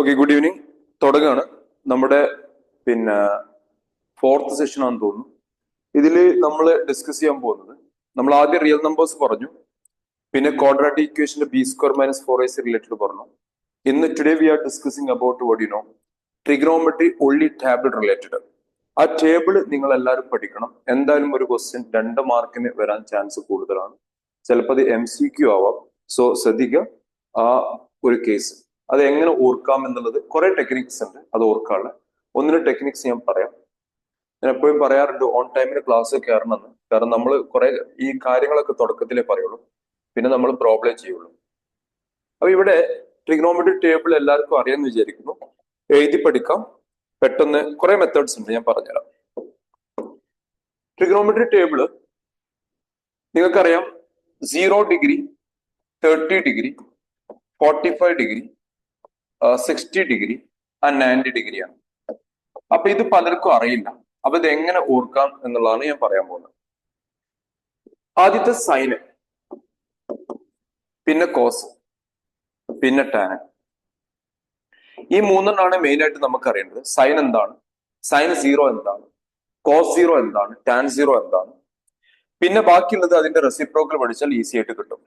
Okay, good evening. തുടങ്ങാണ് നമ്മുടെ പിന്നെ fourth session ആണെന്ന് തോന്നുന്നു. ഇതിൽ നമ്മൾ ഡിസ്കസ് ചെയ്യാൻ പോകുന്നത്, നമ്മൾ ആദ്യം റിയൽ നമ്പേഴ്സ് പറഞ്ഞു, പിന്നെ ക്വാഡ്രാറ്റിക് ഇക്വേഷന്റെ B square minus 4ac related പറഞ്ഞു. ഇന്ന് today we R discussing about what you know trigonometry only table related. ആ ടേബിൾ നിങ്ങൾ എല്ലാവരും പഠിക്കണം. എന്തായാലും ഒരു ക്വസ്റ്റ്യൻ 2 മാർക്കിന് വരാൻ ചാൻസ് കൂടുതലാണ്. ചിലപ്പോൾ അത് MCQ ആവാം. സോ ശ്രദ്ധിക്കുക ആ ഒരു കേസ്. അത് എങ്ങനെ ഓർക്കാം എന്നുള്ളത് കുറെ ടെക്നിക്സ് ഉണ്ട് അത് ഓർക്കാനുള്ള. ഒന്നിനും ടെക്നിക്സ് ഞാൻ പറയാം. ഞാൻ എപ്പോഴും പറയാറുണ്ട് ഓൺ ടൈമിന് ക്ലാസ് കയറണമെന്ന്. കാരണം നമ്മൾ കുറെ ഈ കാര്യങ്ങളൊക്കെ തുടക്കത്തിലേ പറയുള്ളൂ, പിന്നെ നമ്മൾ പ്രോബ്ലം ചെയ്യുള്ളൂ. അപ്പൊ ഇവിടെ ട്രിഗ്നോമെട്രി ടേബിൾ എല്ലാവർക്കും അറിയാമെന്ന് വിചാരിക്കുന്നു. എഴുതി പഠിക്കാം പെട്ടെന്ന്. കുറെ മെത്തേഡ്സ് ഉണ്ട്, ഞാൻ പറഞ്ഞുതരാം. ട്രിഗ്നോമെട്രി ടേബിള് നിങ്ങൾക്കറിയാം 0 degree, 30 degree, 45 degree, 60 degree and 90 ഡിഗ്രിയാണ്. അപ്പൊ ഇത് പലർക്കും അറിയില്ല. അപ്പൊ ഇത് എങ്ങനെ ഓർക്കാം എന്നുള്ളതാണ് ഞാൻ പറയാൻ പോകുന്നത്. ആദ്യത്തെ സൈന്, പിന്നെ കോസ്, പിന്നെ ടാൻ. ഈ മൂന്നെണ്ണാണ് മെയിൻ ആയിട്ട് നമുക്ക് അറിയേണ്ടത്. സൈൻ എന്താണ്, സൈൻ 0 എന്താണ്, കോസ് 0 എന്താണ്, ടാൻ 0 എന്താണ്. പിന്നെ ബാക്കിയുള്ളത് അതിന്റെ റെസിപ്രോക്കൽ പഠിച്ചാൽ ഈസി ആയിട്ട് കിട്ടും.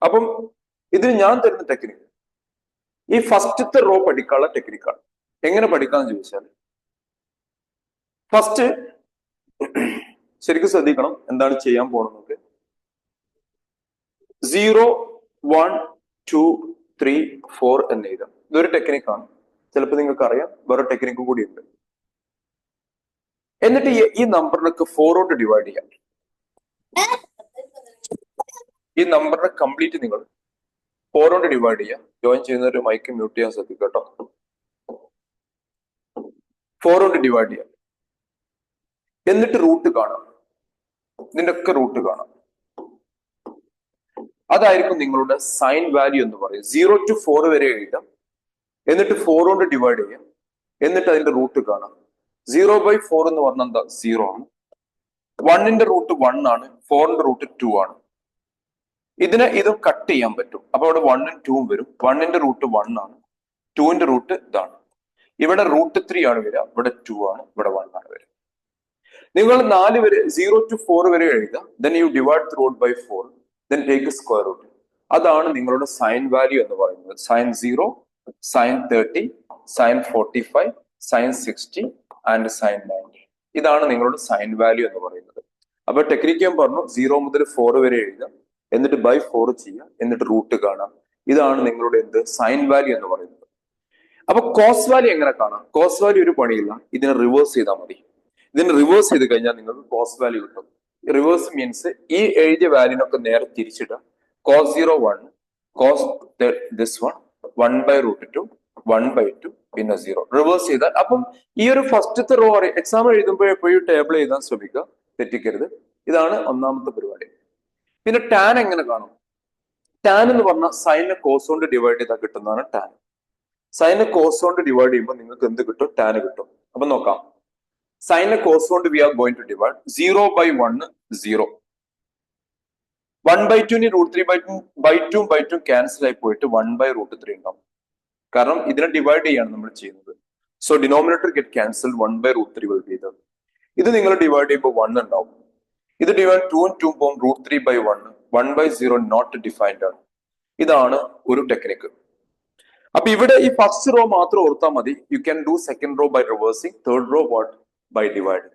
അപ്പം ഇതിന് ഞാൻ തരുന്ന ടെക്നിക്ക് ഈ ഫസ്റ്റത്തെ റോ പഠിക്കാനുള്ള ടെക്നിക്കാണ്. എങ്ങനെ പഠിക്കാന്ന് ചോദിച്ചാൽ, ഫസ്റ്റ് ശരിക്കും ശ്രദ്ധിക്കണം എന്താണ് ചെയ്യാൻ പോണെന്നൊക്കെ. 0, 1, 2, 3, 4 എന്ന് എഴുതാം. ഇതൊരു ടെക്നിക്കാണ്. ചിലപ്പോൾ നിങ്ങൾക്ക് അറിയാം വേറെ ടെക്നിക്ക് കൂടി ഉണ്ട്. എന്നിട്ട് ഈ നമ്പറിനൊക്കെ 4 കൊണ്ട് ഡിവൈഡ് ചെയ്യാം. ഈ നമ്പറിനെ കംപ്ലീറ്റ് നിങ്ങൾ 4 കൊണ്ട് ഡിവൈഡ് ചെയ്യാം. ജോയിൻ ചെയ്യുന്നവര് മൈക്ക് മ്യൂട്ട് ചെയ്യാൻ ശ്രദ്ധിക്കുക കേട്ടോ. 4 കൊണ്ട് ഡിവൈഡ് ചെയ്യാം. എന്നിട്ട് റൂട്ട് കാണാം. ഇതിന്റെ ഒക്കെ റൂട്ട് കാണാം. അതായിരിക്കും നിങ്ങളുടെ സൈൻ വാല്യൂ എന്ന് പറയും. 0 to 4 വരെ എഴുതാം. എന്നിട്ട് 4 കൊണ്ട് ഡിവൈഡ് ചെയ്യാം. എന്നിട്ട് അതിന്റെ റൂട്ട് കാണാം. 0/4 എന്ന് പറഞ്ഞാൽ എന്താ? 0 ആണ്. 1ന്റെ റൂട്ട് 1 ആണ്. 4ന്റെ റൂട്ട് 2 ആണ്. ഇതും കട്ട് ചെയ്യാൻ പറ്റും. അപ്പൊ അവിടെ 1ഉം 2ഉം വരും. 1ന്റെ റൂട്ട് 1 ആണ്. 2ന്റെ റൂട്ട് ഇതാണ്. ഇവിടെ റൂട്ട് 3 ആണ് വരിക. ഇവിടെ 2 ആണ്. ഇവിടെ 1 ആണ് വരിക. നിങ്ങൾ 4 വരെ 0 to 4 വരെ എഴുതാം. then you divide through by 4, then take a square root. അതാണ് നിങ്ങളുടെ സൈൻ വാല്യൂ എന്ന് പറയുന്നത്. Sine 0, sine 30, sine 45, sine 60 and sine 90. ഇതാണ് നിങ്ങളുടെ സൈൻ വാല്യൂ എന്ന് പറയുന്നത്. അപ്പൊ ടെക്നിക്ക് ഞാൻ പറഞ്ഞു, 0 മുതൽ 4 വരെ എഴുതാം. എന്നിട്ട് ബൈ 4 ചെയ്യാം. എന്നിട്ട് റൂട്ട് കാണാം. ഇതാണ് നിങ്ങളുടെ എന്ത് സൈൻ വാല്യൂ എന്ന് പറയുന്നത്. അപ്പൊ കോസ് വാല്യൂ എങ്ങനെ കാണാം? കോസ് വാല്യൂ ഒരു പണിയില്ല, ഇതിനെ റിവേഴ്സ് ചെയ്താൽ മതി. ഇതിന് റിവേഴ്സ് ചെയ്ത് കഴിഞ്ഞാൽ നിങ്ങൾക്ക് കോസ് വാല്യൂ കിട്ടും. റിവേഴ്സ് മീൻസ് ഈ എഴുതിയ വാല്യൂനൊക്കെ നേരെ തിരിച്ചിടുക. കോസ് 0 1, കോസ് ദിസ് 1/√2, 1/2, പിന്നെ 0. റിവേഴ്സ് ചെയ്താൽ അപ്പം ഈ ഒരു ഫസ്റ്റത്തെ റോ എക്സാം എഴുതുമ്പോൾ എപ്പോഴും ടേബിൾ എഴുതാൻ ശ്രമിക്കുക, തെറ്റിക്കരുത്. ഇതാണ് ഒന്നാമത്തെ പരിപാടി. പിന്നെ ടാൻ എങ്ങനെ കാണും? ടാൻ എന്ന് പറഞ്ഞാൽ സൈനെ കോസ് കൊണ്ട് ഡിവൈഡ് ചെയ്താൽ കിട്ടുന്നതാണ് ടാൻ. സൈനെ കോസ് കൊണ്ട് ഡിവൈഡ് ചെയ്യുമ്പോൾ നിങ്ങൾക്ക് എന്ത് കിട്ടും? ടാൻ കിട്ടും. അപ്പൊ നോക്കാം. സൈനെ കോസ് കൊണ്ട് we are going to divide. 0/1 0, 1/2 √3/2 cancel ആയി പോയിട്ട് 1/√3 ഉണ്ടാവും. കാരണം ഇതിനെ ഡിവൈഡ് ചെയ്യാണ് നമ്മൾ ചെയ്യുന്നത്. So denominator get cancel, 1/√3 will be there. ഇത് നിങ്ങൾ ഡിവൈഡ് ചെയ്യുമ്പോൾ 1 ഉണ്ടാവും. ഇത് ഡിവൈഡ് 2 2 പോകും. √3/1, 1/0 നോട്ട് ഡിഫൈൻഡ് ആണ്. ഇതാണ് ഒരു ടെക്നിക്ക്. അപ്പൊ ഇവിടെ ഈ ഫസ്റ്റ് റോ മാത്രം ഓർത്താൽ മതി. You can do second row by reversing, third row what by divide.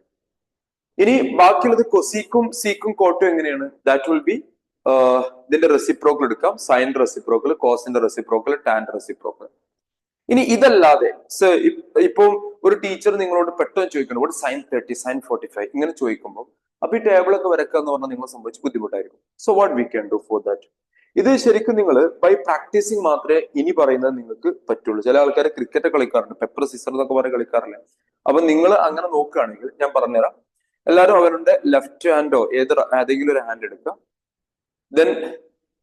ഇനി ബാക്കിയുള്ളത് കൊസീക്കും സീക്കും കോട്ടും എങ്ങനെയാണ്? ദാറ്റ് വിൽ ബി ഇതിന്റെ റെസിപ്രോക്കൽ എടുക്കാം. സൈൻ്റെ റെസിപ്രോക്കൽ, കോസിന്റെ റെസിപ്രോക്കൽ, ടാൻ്റെ റെസിപ്രോക്കൽ. ഇനി ഇതല്ലാതെ ഇപ്പം ഒരു ടീച്ചർ നിങ്ങളോട് പെട്ടെന്ന് ചോദിക്കണം ഇവിടെ സൈൻ 30, സൈൻ 45 ഇങ്ങനെ ചോദിക്കുമ്പോൾ അപ്പൊ ഈ ടേബിളൊക്കെ വരക്കുക എന്ന് പറഞ്ഞാൽ നിങ്ങളെ സംബന്ധിച്ച് ബുദ്ധിമുട്ടായിരിക്കും. So what we can do for that? ഇത് ശരിക്കും നിങ്ങൾ ബൈ പ്രാക്ടീസിങ് മാത്രമേ ഇനി പറയുന്നത് നിങ്ങൾക്ക് പറ്റുള്ളൂ. ചില ആൾക്കാർ ക്രിക്കറ്റ് കളിക്കാറുണ്ട്, പെപ്പർ സിസർ എന്നൊക്കെ പറഞ്ഞ് കളിക്കാറില്ല. അപ്പൊ നിങ്ങൾ അങ്ങനെ നോക്കുകയാണെങ്കിൽ ഞാൻ പറഞ്ഞുതരാം. എല്ലാവരും അവരുടെ ലെഫ്റ്റ് ഹാൻഡോ ഏതെങ്കിലും ഒരു ഹാൻഡ് എടുക്കുക. ദെൻ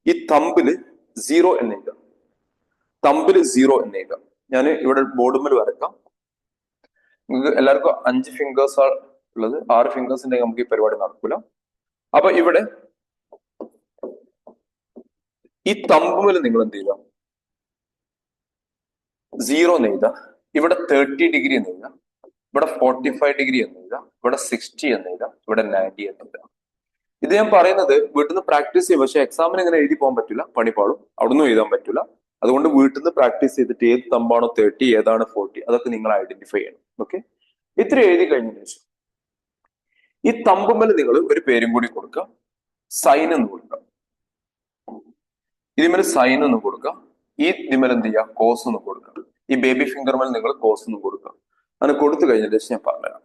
ഈ തമ്പില് 0 എന്ന് എഴുതാം. തമ്പില് 0 എന്ന് എഴുതാം. ഞാൻ ഇവിടെ ബോർഡുമ്മൽ വരക്കാം. നിങ്ങൾക്ക് എല്ലാവർക്കും 5 ഫിംഗേഴ്സ് ആണ് ഉള്ളത്. 6 ഫിംഗേഴ്സ് ഉണ്ടെങ്കിൽ നമുക്ക് ഈ പരിപാടി നടക്കൂല. അപ്പൊ ഇവിടെ ഈ തമ്പുമേൽ നിങ്ങൾ എന്ത് ചെയ്യുക? 0 എന്ന് എഴുതാം, ഇവിടെ 30 ഡിഗ്രി എന്ന് എഴുതാം, ഇവിടെ 45 ഡിഗ്രി എന്ന് എഴുതാം, ഇവിടെ 60 എന്ന് എഴുതാം, ഇവിടെ 90 എന്ന് എഴുതാം. ഇത് ഞാൻ പറയുന്നത് വീട്ടിൽ നിന്ന് പ്രാക്ടീസ് ചെയ്യും, പക്ഷെ എക്സാമിന് ഇങ്ങനെ എഴുതി പോകാൻ പറ്റില്ല, പണിപ്പാടും, അവിടുന്ന് എഴുതാൻ പറ്റില്ല. അതുകൊണ്ട് വീട്ടിൽ നിന്ന് പ്രാക്ടീസ് ചെയ്തിട്ട് ഏത് തമ്പാണോ 30, ഏതാണ് 40, അതൊക്കെ നിങ്ങൾ ഐഡന്റിഫൈ ചെയ്യണം. ഓക്കെ, ഇത്ര എഴുതി കഴിഞ്ഞതിന് ശേഷം ഈ തമ്പുമ്മൽ നിങ്ങൾ ഒരു പേരും കൂടി കൊടുക്കുക, സൈൻ എന്ന് കൊടുക്കുക. ഇതിന്മേൽ സൈൻ എന്ന് കൊടുക്കുക, ഈ ഇതിന്മേൽ എന്ത് ചെയ്യുക, കോസ് എന്ന് കൊടുക്കുക. ഈ ബേബി ഫിംഗർ മേൽ നിങ്ങൾ കോസ് എന്ന് കൊടുക്കുക. അങ്ങനെ കൊടുത്തു കഴിഞ്ഞതിന് ശേഷം ഞാൻ പറഞ്ഞുതരാം.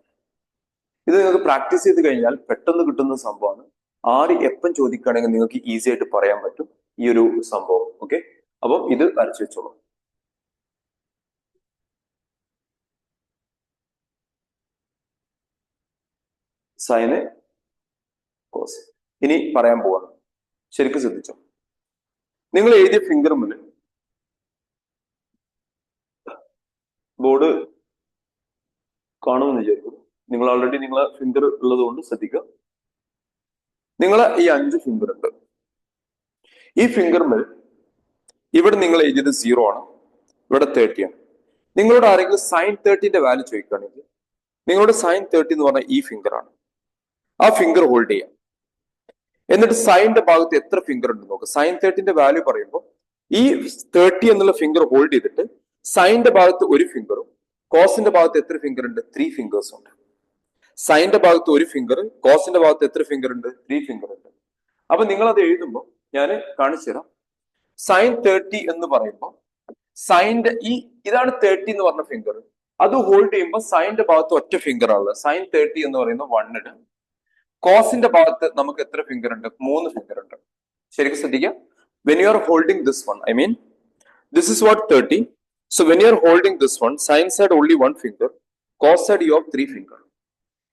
ഇത് നിങ്ങൾക്ക് പ്രാക്ടീസ് ചെയ്ത് കഴിഞ്ഞാൽ പെട്ടെന്ന് കിട്ടുന്ന സംഭവമാണ്. ആര് എപ്പം ചോദിക്കുകയാണെങ്കിൽ നിങ്ങൾക്ക് ഈസി ആയിട്ട് പറയാൻ പറ്റും ഈ ഒരു സംഭവം. ഓക്കെ, അപ്പം ഇത് വരച്ചു വെച്ചോളൂ. Sine, cos. ഇനി പറയാൻ പോവാണ്, ശരിക്കും ശ്രദ്ധിച്ചോ. നിങ്ങൾ എഴുതിയ ഫിംഗർ മുന്നിൽ ബോർഡ് കാണുമെന്ന് വിചാരിക്കുന്നു. നിങ്ങൾ ഓൾറെഡി നിങ്ങളെ ഫിംഗർ ഉള്ളത് കൊണ്ട് ശ്രദ്ധിക്കുക. നിങ്ങളെ ഈ 5 ഫിംഗർ ഉണ്ട്. ഈ ഫിംഗർ മേൽ ഇവിടെ നിങ്ങൾ എഴുതിയത് 0 ആണ്, ഇവിടെ 30 ആണ്. നിങ്ങളോട് ആരെങ്കിലും സൈൻ 30ന്റെ വാല്യൂ ചോദിക്കുകയാണെങ്കിൽ നിങ്ങളുടെ സൈൻ 30 എന്ന് പറഞ്ഞാൽ ഈ ഫിംഗർ ആണ്. ആ ഫിംഗർ ഹോൾഡ് ചെയ്യാം. എന്നിട്ട് സൈനിന്റെ ഭാഗത്ത് എത്ര ഫിംഗർ ഉണ്ട് നോക്കുക. സൈൻ 30ന്റെ വാല്യൂ പറയുമ്പോൾ ഈ 30 എന്നുള്ള ഫിംഗർ ഹോൾഡ് ചെയ്തിട്ട് സൈനിന്റെ ഭാഗത്ത് ഒരു ഫിംഗറും കോസിന്റെ ഭാഗത്ത് എത്ര ഫിംഗർ ഉണ്ട്, 3 ഫിംഗേഴ്സ് ഉണ്ട്. സൈനിന്റെ ഭാഗത്ത് ഒരു ഫിംഗർ, കോസിന്റെ ഭാഗത്ത് എത്ര ഫിംഗർ ഉണ്ട്, 3 ഫിംഗർ ഉണ്ട്. അപ്പൊ നിങ്ങൾ അത് എഴുതുമ്പോൾ ഞാൻ കാണിച്ചു തരാം. സൈൻ 30 എന്ന് പറയുമ്പോൾ സൈനിന്റെ ഇതാണ് 30 എന്ന് പറഞ്ഞ ഫിംഗർ. അത് ഹോൾഡ് ചെയ്യുമ്പോൾ സൈനിന്റെ ഭാഗത്ത് ഒറ്റ ഫിംഗർ ആണുള്ളത്. സൈൻ 30 എന്ന് പറയുന്നത് 1 ഇടും. കോസിന്റെ ഭാഗത്ത് നമുക്ക് എത്ര ഫിംഗർ ഉണ്ട്, 3 ഫിംഗർ ഉണ്ട്. ശരിക്കും ശ്രദ്ധിക്കുക. When you R holding this one, I mean this is what 30. So when you are holding this one, sin side only 1 finger, cos side you have 3 finger.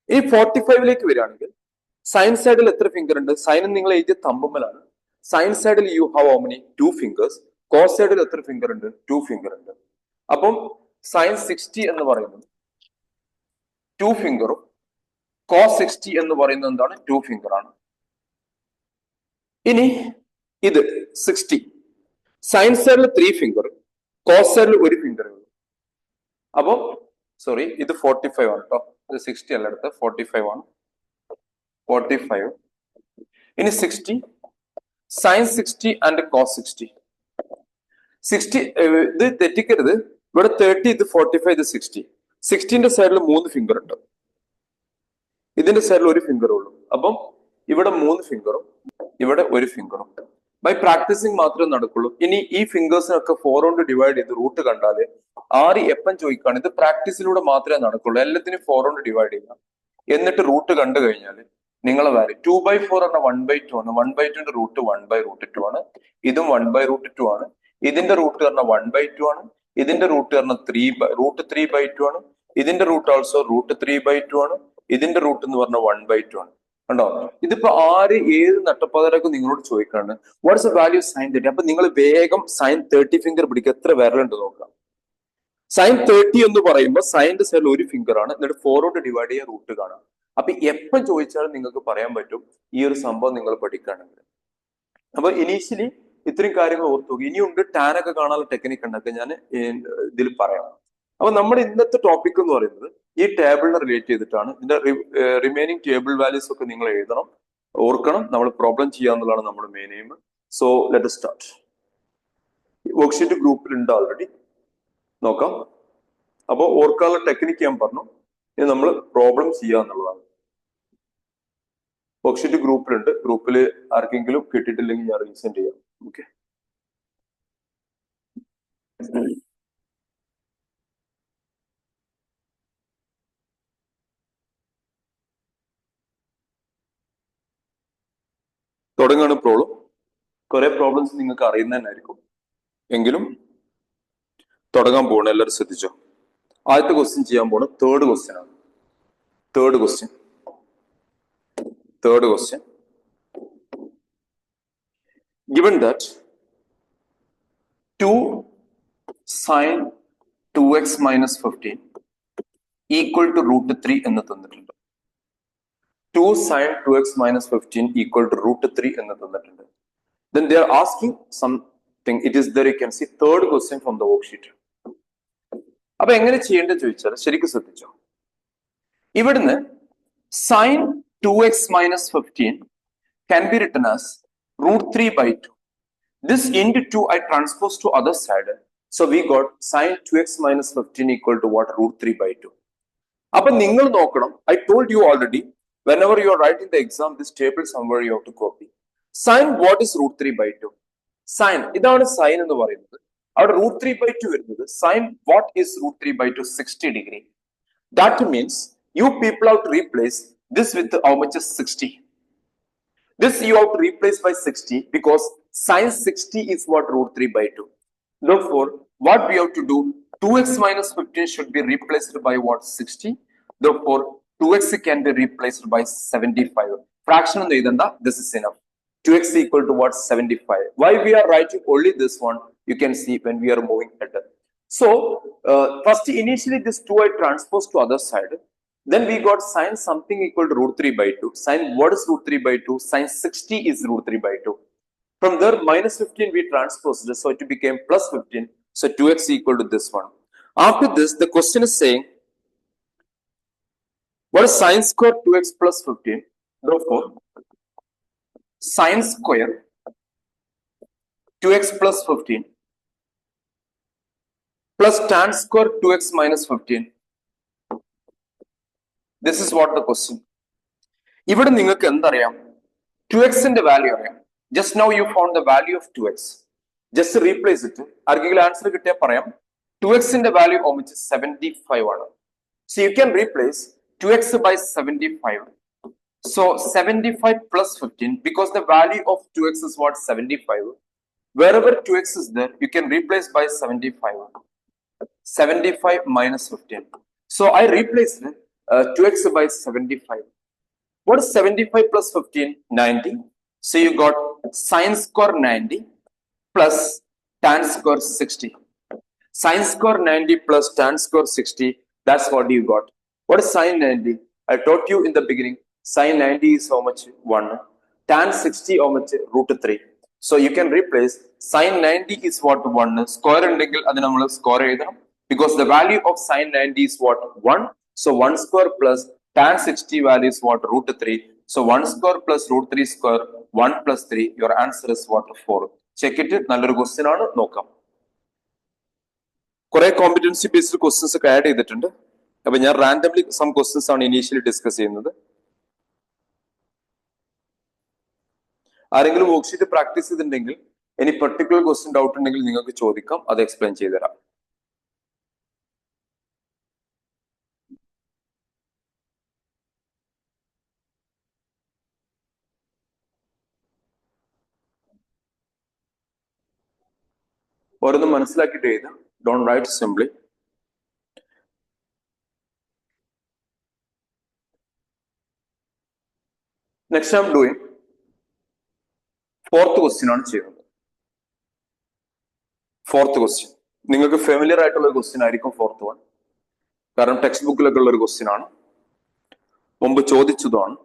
ഈ 45ലേക്ക് വരികയാണെങ്കിൽ സൈൻ സൈഡിൽ എത്ര ഫിംഗർ ഉണ്ട്? Sine നിങ്ങൾ എഴുതിയ തമ്പുമ്മലാണ്. സൈൻ സൈഡിൽ you have how many, 2 fingers. Cos സൈഡിൽ എത്ര ഫിംഗർ ഉണ്ട്? 2 ഫിംഗർ ഉണ്ട്. അപ്പം സൈൻ 60 എന്ന് പറയുന്നത് 2 ഫിംഗറും കോസ് 60 എന്ന് പറയുന്നത് എന്താണ്, 2 ഫിംഗർ ആണ്. ഇനി ഇത് 60, സൈൻ സൈഡിൽ 3 ഫിംഗർ, കോസ് സൈഡിൽ 1 ഫിംഗർ ഉള്ളൂ. അപ്പം സോറി, ഇത് 45 ആണ് കേട്ടോ, ഇത് 60 അല്ല എടുത്ത്, 45 ആണ്. 45. ഇനി 60, സൈൻ 60 ആൻഡ് കോസ് 60. 60 ഇത് തെറ്റിക്കരുത്, ഇവിടെ 30, ഇത് 45, ഇത് 60. 60ന്റെ സൈഡിൽ 3 ഫിംഗർ ഉണ്ട്, ഇതിന്റെ സൈഡിൽ 1 ഫിംഗർ ഉള്ളൂ. അപ്പം ഇവിടെ 3 ഫിംഗറും ഇവിടെ 1 ഫിംഗറും. ബൈ പ്രാക്ടീസിങ് മാത്രമേ നടക്കുള്ളൂ. ഇനി ഈ ഫിംഗേഴ്സിനൊക്കെ 4 കൊണ്ട് ഡിവൈഡ് ചെയ്ത് റൂട്ട് കണ്ടാല് ആര് എപ്പം ചോദിക്കുകയാണ്, ഇത് പ്രാക്ടീസിലൂടെ മാത്രമേ നടക്കുള്ളൂ. എല്ലാത്തിനും 4 കൊണ്ട് ഡിവൈഡ് ചെയ്യാം. എന്നിട്ട് റൂട്ട് കണ്ടു കഴിഞ്ഞാൽ നിങ്ങളെ വാല്യൂ 2/4 പറഞ്ഞ 1/2 ആണ്. 1/2ന്റെ റൂട്ട് 1/√2 ആണ്. ഇതും 1/√2 ആണ്. ഇതിന്റെ റൂട്ട് പറഞ്ഞ 1/2 ആണ്. ഇതിന്റെ റൂട്ട് പറഞ്ഞ √3/2 ആണ്. ഇതിന്റെ റൂട്ട് ഓൾസോ √3/2 ആണ്. ഇതിന്റെ റൂട്ട് എന്ന് പറഞ്ഞ 1/2 ആണ്. കണ്ടോ? ഇതിപ്പോ ആര് ഏത് നട്ടപ്പാതരൊക്കെ നിങ്ങളോട് ചോദിക്കാണ് വാട്ട്സ് ദ വാല്യൂ സൈൻ 30. അപ്പൊ നിങ്ങൾ വേഗം സൈൻ 30 ഫിംഗർ പിടിക്കുക, എത്ര വിരലുണ്ട് നോക്കാം. സൈൻ 30 എന്ന് പറയുമ്പോൾ സൈനിന്റെ സൈഡിൽ 1 ഫിംഗർ ആണ്. എന്നിട്ട് 4 കൊണ്ട് ഡിവൈഡ് ചെയ്യുക, റൂട്ട് കാണാം. അപ്പൊ എപ്പം ചോദിച്ചാലും നിങ്ങൾക്ക് പറയാൻ പറ്റും ഈ ഒരു സംഭവം നിങ്ങൾ പഠിക്കുകയാണെങ്കിൽ. അപ്പൊ ഇനീഷ്യലി ഇത്രയും കാര്യങ്ങൾ ഓർത്തു. ഇനിയുണ്ട് ടാനൊക്കെ കാണാനുള്ള ടെക്നിക്ക് ഉണ്ടൊക്കെ ഞാൻ ഇതിൽ പറയാം. അപ്പൊ നമ്മുടെ ഇന്നത്തെ ടോപ്പിക് എന്ന് പറയുന്നത് ഈ ടേബിളിനെ റിലേറ്റ് ചെയ്തിട്ടാണ്. ഇതിന്റെ റിമൈനിങ് ടേബിൾ വാല്യൂസ് ഒക്കെ നിങ്ങൾ എഴുതണം, ഓർക്കണം. നമ്മൾ പ്രോബ്ലം ചെയ്യാന്നുള്ളതാണ് നമ്മുടെ main aim. So let us start. Worksheet ഗ്രൂപ്പിൽ ഉണ്ട് ഓൾറെഡി, നോക്കാം. അപ്പോൾ ഓർക്കാനുള്ള ടെക്നിക്ക് ഞാൻ പറഞ്ഞു. ഇനി നമ്മൾ പ്രോബ്ലം ചെയ്യാന്നുള്ളതാണ്. വർക്ക്ഷീറ്റ് ഗ്രൂപ്പിലുണ്ട്. ഗ്രൂപ്പിൽ ആർക്കെങ്കിലും കിട്ടിയിട്ടില്ലെങ്കിൽ ഞാൻ റീസെൻഡ് ചെയ്യാം. ഓക്കെ, തുടങ്ങാണ് പ്രോബ്ലം. കുറെ പ്രോബ്ലംസ് നിങ്ങൾക്ക് അറിയുന്ന തന്നെ ആയിരിക്കും, എങ്കിലും തുടങ്ങാൻ പോകണം. എല്ലാവരും ശ്രദ്ധിച്ചോ. ആദ്യത്തെ ക്വസ്റ്റ്യൻ ചെയ്യാൻ പോണ തേർഡ് ക്വസ്റ്റ്യൻ ആണ്. Third question given that 2 sin 2x minus 15 equal to √3 എന്ന് തന്നിട്ടുണ്ട്. 2 sin 2x minus 15 equal to √3 എന്ന് തന്നിട്ടുണ്ട്. Then they are asking something. It is there, you can see third question from the worksheet. അപ്പൊ എങ്ങനെ ചെയ്യേണ്ടത് ചോദിച്ചാൽ ശരിക്കും ശ്രദ്ധിച്ചോ. ഇവിടുന്ന് sign 2x minus 15 can be written as √3/2. This into 2 I transpose to other side. So we got sine 2x minus 15 equal to what? √3/2. അപ്പൊ നിങ്ങൾ നോക്കണം, I told you already, whenever you are writing the exam, this table somewhere you have to copy. Sine what is √3/2? Sine, ഇതാണ് sign എന്ന് പറയുന്നത്. അവിടെ √3/2 വരുന്നത്. Sine what is √3/2? 60 degree. That means you people have to replace this with how much is 60. This you have to replace by 60 because sine 60 is what? √3/2. Therefore, what we have to do? 2x minus 15 should be replaced by what? 60. Therefore, 2x can be replaced by 75. Fraction on the idanda, this is enough. 2x equal to what? 75. Why we are writing only this one? You can see when we are moving ahead. So, first initially this 2 I transpose to other side. Then we got sine something equal to √3/2. Sine what is √3/2? Sine 60 is √3/2. From there minus 15 we transposed it, so it became plus 15. So 2x equal to this one. After this, the question is saying, what is sine square 2x plus 15? Therefore, sine square 2x plus 15 plus tan square 2x minus 15. This is what the question. ഇവിടെ നിങ്ങൾക്ക് എന്തറിയാം? 2x ന്റെ value അറിയാം. Just now you found the value of 2x. Just replace it. ആർക്കെങ്കിലും answer കിട്ടിയാൽ പറയാം. 2x ന്റെ value how much is 75 ആണ്. So you can replace 2x by 75. So 75 plus 15, because the value of 2x is what? 75. Wherever 2x is there, you can replace by 75. 75 minus 15. So I replaced 2x by 75. What is 75 plus 15? 90. So you got sine square 90 plus tan square 60. Sine square 90 plus tan square 60. That's what you got. What is sine 90? I taught you in the beginning. Sine 90 is how much? 1. Tan 60 how much? √3. So you can replace sine 90 is what? 1. Square ഉണ്ടെങ്കിൽ അത് നമ്മൾ square എഴുതണം. Because the value of sine 90 is what? 1. So 1 square plus tan 60 value is what? √3. So 1 square plus √3 square, 1 plus 3. Your answer is what? 4. Check it. നല്ലൊരു question ആണ്, നോക്കാം. കുറെ competency based questions ഒക്കെ add ചെയ്തിട്ടുണ്ട്. അപ്പൊ ഞാൻ randomly some questions ആണ് initially discuss ചെയ്യുന്നത്. ആരെങ്കിലും വർക്ക്ഷീറ്റ് പ്രാക്ടീസ് ചെയ്തിട്ടുണ്ടെങ്കിൽ ഇനി പെർട്ടിക്കുലർ ക്വസ്റ്റ്യൻ ഡൗട്ട് ഉണ്ടെങ്കിൽ നിങ്ങൾക്ക് ചോദിക്കാം, അത് എക്സ്പ്ലെയിൻ ചെയ്തുതരാം. ഓരോന്നും മനസ്സിലാക്കിയിട്ട് എഴുതാം. Don't write simply. Next I am doing fourth question ആണ് ചെയ്യുന്നത്. ഫോർത്ത് ക്വസ്റ്റ്യൻ നിങ്ങൾക്ക് ഫെമിലിയർ ആയിട്ടുള്ള ഒരു ക്വസ്റ്റ്യൻ ആയിരിക്കും ഫോർത്ത് വൺ. കാരണം ടെക്സ്റ്റ് ബുക്കിലൊക്കെ ഉള്ള ഒരു ക്വസ്റ്റ്യൻ ആണ്, മുമ്പ് ചോദിച്ചതാണ്.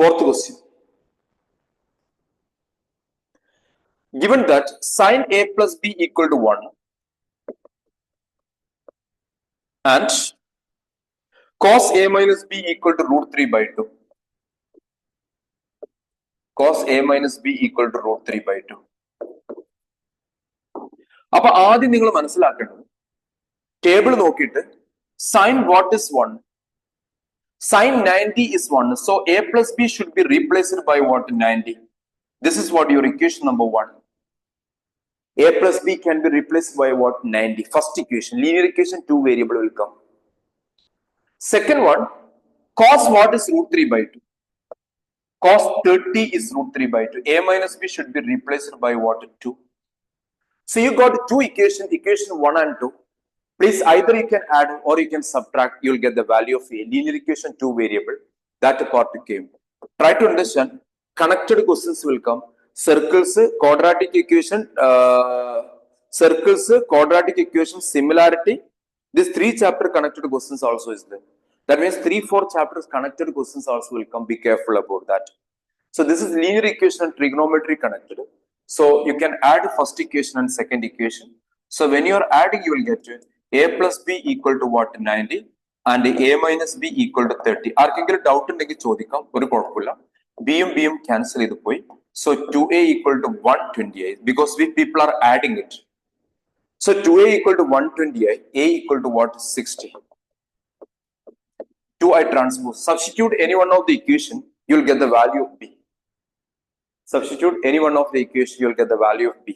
Fourth question, given that sine a plus b equal to 1 and cos a minus b equal to √3/2. Cos a minus b equal to √3/2. അപ്പൊ ആദ്യം നിങ്ങൾ മനസ്സിലാക്കേണ്ടത് ടേബിൾ നോക്കിയിട്ട് sign what is 1? Sine 90 is 1. So a plus b should be replaced by what? 90. This is what your equation number 1. A plus b can be replaced by what? 90. First equation, linear equation, 2 variable will come. Second one, cos what is √3/2? Cos 30 is √3/2. A minus b should be replaced by what? 2. So you got two equation 1 and 2. Please either you can add or you can subtract. You will get the value of a linear equation 2 variable. That part came. Try to understand. Connected questions will come. Circles, quadratic equation, similarity. This 3 chapter connected questions also is there. That means 3-4 chapters connected questions also will come. Be careful about that. So this is linear equation and trigonometry connected. So you can add first equation and second equation. So when you are adding, you will get A plus B equal to what? 90 and A minus B equal to 30. ആർക്കെങ്കിലും doubt ഉണ്ടെങ്കിൽ ചോദിക്കാം, ഒരു കുഴപ്പമില്ല. ബിയും ബിയും cancel ചെയ്ത് പോയി. So 2A equal to 128 because we people are adding it. So 2A equal to 128, A equal to what? 60. 2I transpose. Substitute any one of the equation, you'll get the value of B. Substitute any one of the equation, you'll get the value of B.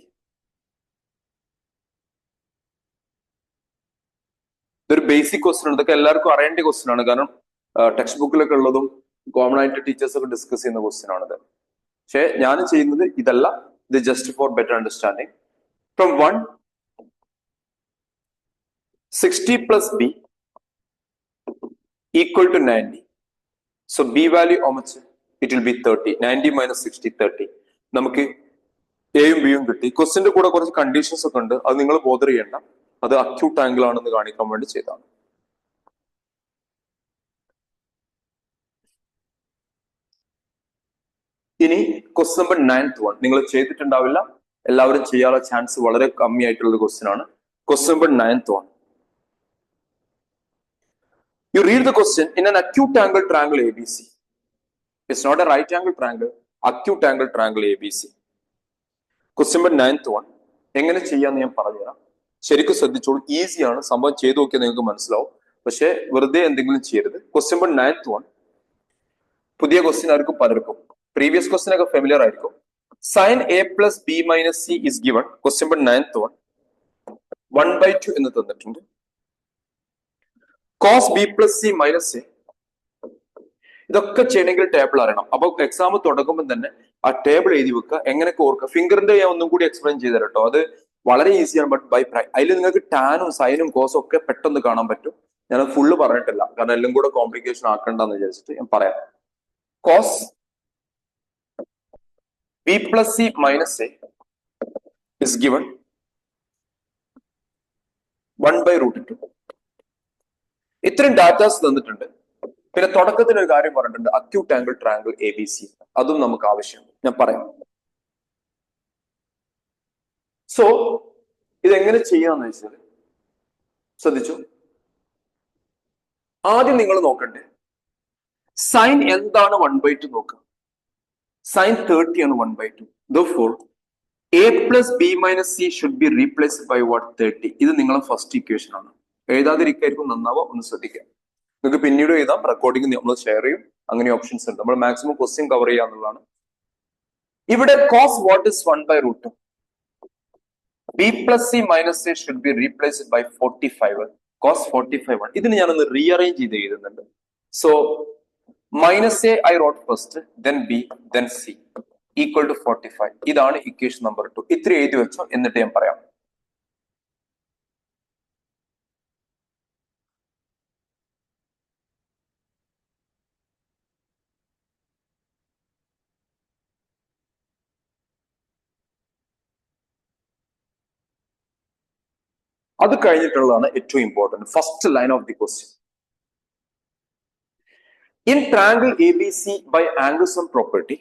ഇതൊരു basic question ആണ്. ഇതൊക്കെ എല്ലാവർക്കും അറിയേണ്ട question ആണ്. കാരണം text ബുക്കിലൊക്കെ ഉള്ളതും common ആയിട്ട് teachers ഒക്കെ ഡിസ്കസ് ചെയ്യുന്ന ക്വസ്റ്റൻ ആണിത്. പക്ഷെ ഞാൻ ചെയ്യുന്നത് ഇതല്ല. ഇത് just for better understanding. From 1 60 plus B equal to 90. So B value how much? It will be 30. 90 minus 60, 30. നമുക്ക് എയും ബിയും കിട്ടി. ക്വസ്റ്റിന്റെ കൂടെ കുറച്ച് കണ്ടീഷൻസ് ഒക്കെ ഉണ്ട്, അത് നിങ്ങൾ ബോധർ ചെയ്യണ്ട. അത് അക്യൂട്ട് ആംഗിൾ ആണെന്ന് കാണിക്കാൻ വേണ്ടി ചെയ്താണ്. ഇനി ക്വസ്റ്റ്യൻ നമ്പർ 9th one നിങ്ങൾ ചെയ്തിട്ടുണ്ടാവില്ല, എല്ലാവരും ചെയ്യാനുള്ള ചാൻസ് വളരെ കമ്മിയായിട്ടുള്ള ക്വസ്റ്റ്യൻ ആണ്. Question number 9th one. You read the question in an acute angle triangle ABC. It's not a right angle triangle, acute angle triangle ABC. Question number 9th one. എങ്ങനെ ചെയ്യാന്ന് ഞാൻ പറഞ്ഞുതരാം. ശരിക്കും ശ്രദ്ധിച്ചോളൂ, ഈസിയാണ്, സംഭവം ചെയ്തു നോക്കിയാൽ നിങ്ങൾക്ക് മനസ്സിലാവും. പക്ഷെ വെറുതെ എന്തെങ്കിലും ചെയ്യരുത്. Question number 9th one. പുതിയ ക്വസ്റ്റ്യൻ ആയിരിക്കും പലർക്കും, പ്രീവിയസ് ക്വസ്റ്റ്യൻ ഒക്കെ ഫെമിലിയർ ആയിരിക്കും. Sin A plus B minus C is given. Question number 9th one. 1/2 എന്ന് തന്നിട്ടുണ്ട്. Cos B plus C minus A. ഇതൊക്കെ ചെയ്യണമെങ്കിൽ ടേബിൾ അറിയണം. അപ്പൊ എക്സാം തുടങ്ങുമ്പോൾ തന്നെ ആ ടേബിൾ എഴുതി വെക്കുക. എങ്ങനെയൊക്കെ ഓർക്കുക. ഫിംഗറിന്റെ ഞാൻ ഒന്നും കൂടി എക്സ്പ്ലെയിൻ ചെയ്തു തരാം കേട്ടോ. അത് വളരെ ഈസിയാണ്. ബട്ട് ബൈ അതിൽ നിങ്ങൾക്ക് ടാനും സൈനും കോസും ഒക്കെ പെട്ടെന്ന് കാണാൻ പറ്റും. ഞാൻ ഫുള്ള് പറഞ്ഞിട്ടില്ല, കാരണം എല്ലാം കൂടെ കോംപ്ലിക്കേഷൻ ആക്കണ്ടെന്ന് വിചാരിച്ചിട്ട് ഞാൻ പറയാം. Cos B plus C minus A is given 1/√2. ഇത്രയും ഡാറ്റാസ് തന്നിട്ടുണ്ട്. പിന്നെ തുടക്കത്തിൽ ഒരു കാര്യം പറഞ്ഞിട്ടുണ്ട്, അക്യൂട്ട് ആംഗിൾ ട്രയാംഗിൾ ABC. അതും നമുക്ക് ആവശ്യമാണ്, ഞാൻ പറയാം. സോ ഇതെങ്ങനെ ചെയ്യാന്ന് വെച്ചാൽ ശ്രദ്ധിച്ചു. ആദ്യം നിങ്ങൾ നോക്കണ്ടേ സൈൻ എന്താണ് 1/2 നോക്കുക. സൈൻ 30 ആണ് 1/2. Therefore A plus B minus C should be replaced by what? 30. ഇത് നിങ്ങളെ ഫസ്റ്റ് ഇക്വേഷൻ ആണ്. എഴുതാതിരിക്കായിരിക്കും നന്നാവുക, ഒന്ന് ശ്രദ്ധിക്കാം. നിങ്ങൾക്ക് പിന്നീട് എഴുതാം, റെക്കോർഡിംഗ് നമ്മൾ ഷെയർ ചെയ്യും, അങ്ങനെ ഓപ്ഷൻസ് ഉണ്ട്. നമ്മൾ മാക്സിമം ക്വസ്റ്റ്യൻ കവർ ചെയ്യാന്നുള്ളതാണ്. ഇവിടെ cos what is 1/√2. B plus C minus A should be replaced by 45. Cos 45 ആണ്. ഇതിന് ഞാനൊന്ന് റീഅറേഞ്ച് ചെയ്ത് എഴുതുന്നുണ്ട്. So minus A I wrote first, then B, then C equal to 45. ഇതാണ് ഇക്വേഷൻ നമ്പർ 2. ഇത്ര എഴുതി വെച്ചോ, എന്നിട്ട് ഞാൻ പറയാം. അത് കഴിഞ്ഞിട്ടുള്ളതാണ് ഏറ്റവും important first line of the question. In triangle ABC by angle sum property,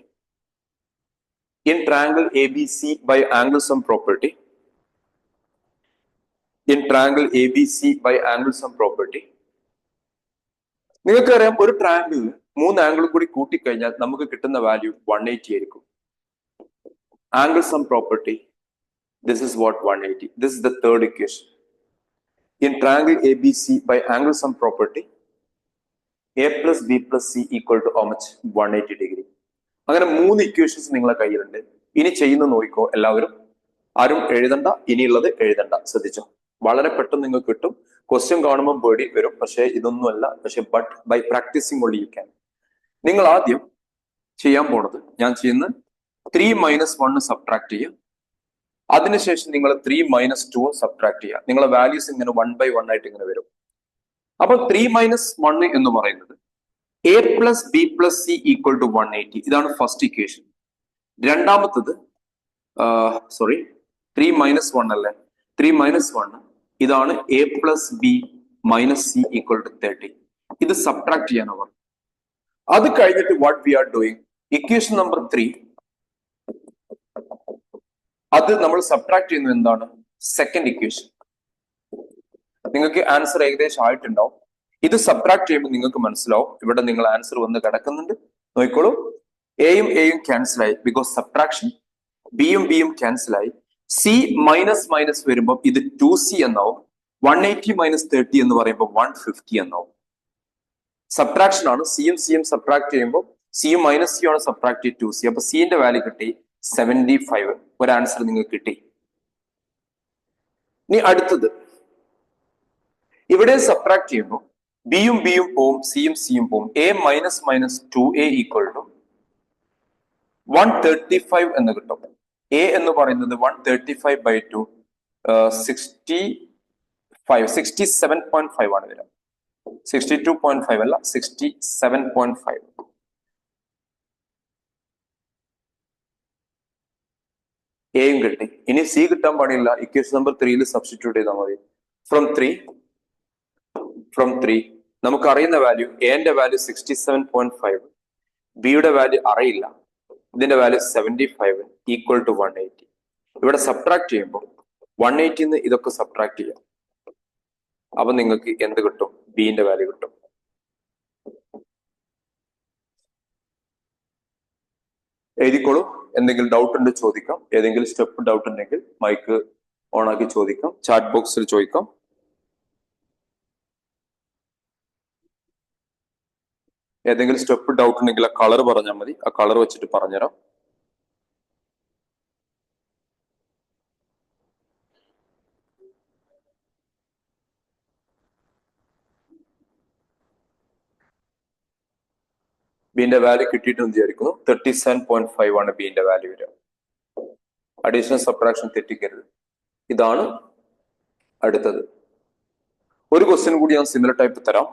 in triangle ABC by angle sum property, in triangle ABC by angle sum property, നിങ്ങൾക്കറിയാം ഒരു ട്രയാങ്കിളിൽ 3 ആംഗിൾ കൂടി കൂട്ടിക്കഴിഞ്ഞാൽ നമുക്ക് കിട്ടുന്ന വാല്യൂ 180 ആയിരിക്കും. Angle sum property, this is what 180. This is the third equation. In triangle ABC by angle sum property, A plus B plus C equal to how much? 180 degree. അങ്ങനെ 3 equations നിങ്ങളെ കയ്യിലുണ്ട്. ഇനി ചെയ്യുന്ന നോക്കിക്കോ എല്ലാവരും. ആരും എഴുതണ്ട, ഇനിയുള്ളത് എഴുതണ്ട. ശ്രദ്ധിച്ചോ, വളരെ പെട്ടെന്ന് നിങ്ങൾക്ക് കിട്ടും. ക്വസ്റ്റ്യൻ കാണുമ്പോൾ പേടി വരും, പക്ഷെ ഇതൊന്നുമല്ല. പക്ഷെ but by practising only you can. നിങ്ങൾ ആദ്യം ചെയ്യാൻ പോണത്, ഞാൻ ചെയ്യുന്ന 3 - 1 സബ്ട്രാക്ട് ചെയ്യുക. അതിനുശേഷം നിങ്ങൾ 3 - 2 സബ്ട്രാക്ട് ചെയ്യുക. നിങ്ങളെ വാല്യൂസ് ഇങ്ങനെ 1/1 ആയിട്ട് ഇങ്ങനെ വരും. അപ്പൊ 3 - 1 എന്ന് പറയുന്നത് A plus B plus C equal to 180. ഇതാണ് ഫസ്റ്റ് ഇക്വേഷൻ. രണ്ടാമത്തത് 3 - 1 അല്ലേ, 3 - 1 ഇതാണ് A plus B minus C equal to 30. ഇത് സബ്ട്രാക്ട് ചെയ്യാനാണ് പറഞ്ഞത്. അത് കഴിഞ്ഞിട്ട് what we are doing, equation number 3 അത് നമ്മൾ സബ്ട്രാക്ട് ചെയ്യുന്നത് എന്താണ്? Second equation. നിങ്ങൾക്ക് ആൻസർ ഏകദേശം ആയിട്ടുണ്ടാവും. ഇത് സബ്ട്രാക്ട് ചെയ്യുമ്പോൾ നിങ്ങൾക്ക് മനസ്സിലാവും ഇവിടെ നിങ്ങൾ ആൻസർ വന്ന് കിടക്കുന്നുണ്ട്. നോക്കിക്കോളൂ, എയും എയും ക്യാൻസൽ ആയി ബിക്കോസ് സബ്ട്രാക്ഷൻ. ബിയും ബിയും ക്യാൻസൽ ആയി. സി മൈനസ് മൈനസ് വരുമ്പോൾ ഇത് 2C എന്നാവും. 180 മൈനസ് 30 എന്ന് പറയുമ്പോൾ 150 എന്നാവും. സബ്ട്രാക്ഷൻ ആണ്. സിയും സിയും സബ്ട്രാക്ട് ചെയ്യുമ്പോൾ സിയും മൈനസ് സിയും ആണ് സബ്ട്രാക്ട് ചെയ്ത് 2C. അപ്പൊ സിന്റെ വാല്യൂ കിട്ടി 75. ഒരു ആൻസർ നിങ്ങൾക്ക് കിട്ടി. ഇനി അടുത്തത്, ഇവിടെ സബ്ട്രാക്ട് ചെയ്യുമ്പോൾ ബിയും ബിയും പോവും, സിയും സിയും പോവും. A minus minus 2A equal to 135 എന്ന് കിട്ടും. എ എന്ന് പറയുന്നത് 135 by 2 67.5 ആണ് വരിക. 62.5 അല്ല, 67.5. എയും കിട്ടി. ഇനി സി കിട്ടാൻ പാടില്ല. ഇക്വേഷൻ നമ്പർ 3 സബ്സ്റ്റിറ്റ്യൂട്ട് ചെയ്താൽ മതി. ഫ്രം 3 നമുക്ക് അറിയുന്ന വാല്യൂ, എന്റെ വാല്യൂ 67.5, ബിയുടെ വാല്യൂ അറിയില്ല, ഇതിന്റെ വാല്യൂ 75 ഈക്വൽ ടു 180. ഇവിടെ സബ്ട്രാക്ട് ചെയ്യുമ്പോൾ 180 ഇതൊക്കെ സബ്ട്രാക്ട് ചെയ്യാം. അപ്പൊ നിങ്ങൾക്ക് എന്ത് കിട്ടും? ബിന്റെ വാല്യൂ കിട്ടും. എഴുതിക്കോളൂ. എന്തെങ്കിലും ഡൗട്ട് ഉണ്ട് ചോദിക്കാം. ഏതെങ്കിലും സ്റ്റെപ്പ് ഡൗട്ട് ഉണ്ടെങ്കിൽ മൈക്ക് ഓൺ ആക്കി ചോദിക്കാം. ചാറ്റ് ബോക്സിൽ ചോദിക്കാം. ഏതെങ്കിലും സ്റ്റെപ്പ് ഡൗട്ട് ഉണ്ടെങ്കിൽ ആ കളർ പറഞ്ഞാൽ മതി. ആ കളർ വെച്ചിട്ട് പറഞ്ഞുതരാം. ബിന്റെ വാല്യൂ കിട്ടിയിട്ടെന്ന് വിചാരിക്കുന്നു. 37.5 ആണ് ബിന്റെ വാല്യൂ വരിക. അഡീഷണൽ സബ്ട്രാക്ഷൻ തെറ്റിക്കരുത്. ഇതാണ് അടുത്തത്. ഒരു ക്വസ്റ്റ്യൻ കൂടി ഞാൻ സിമിലർ ടൈപ്പ് തരാം,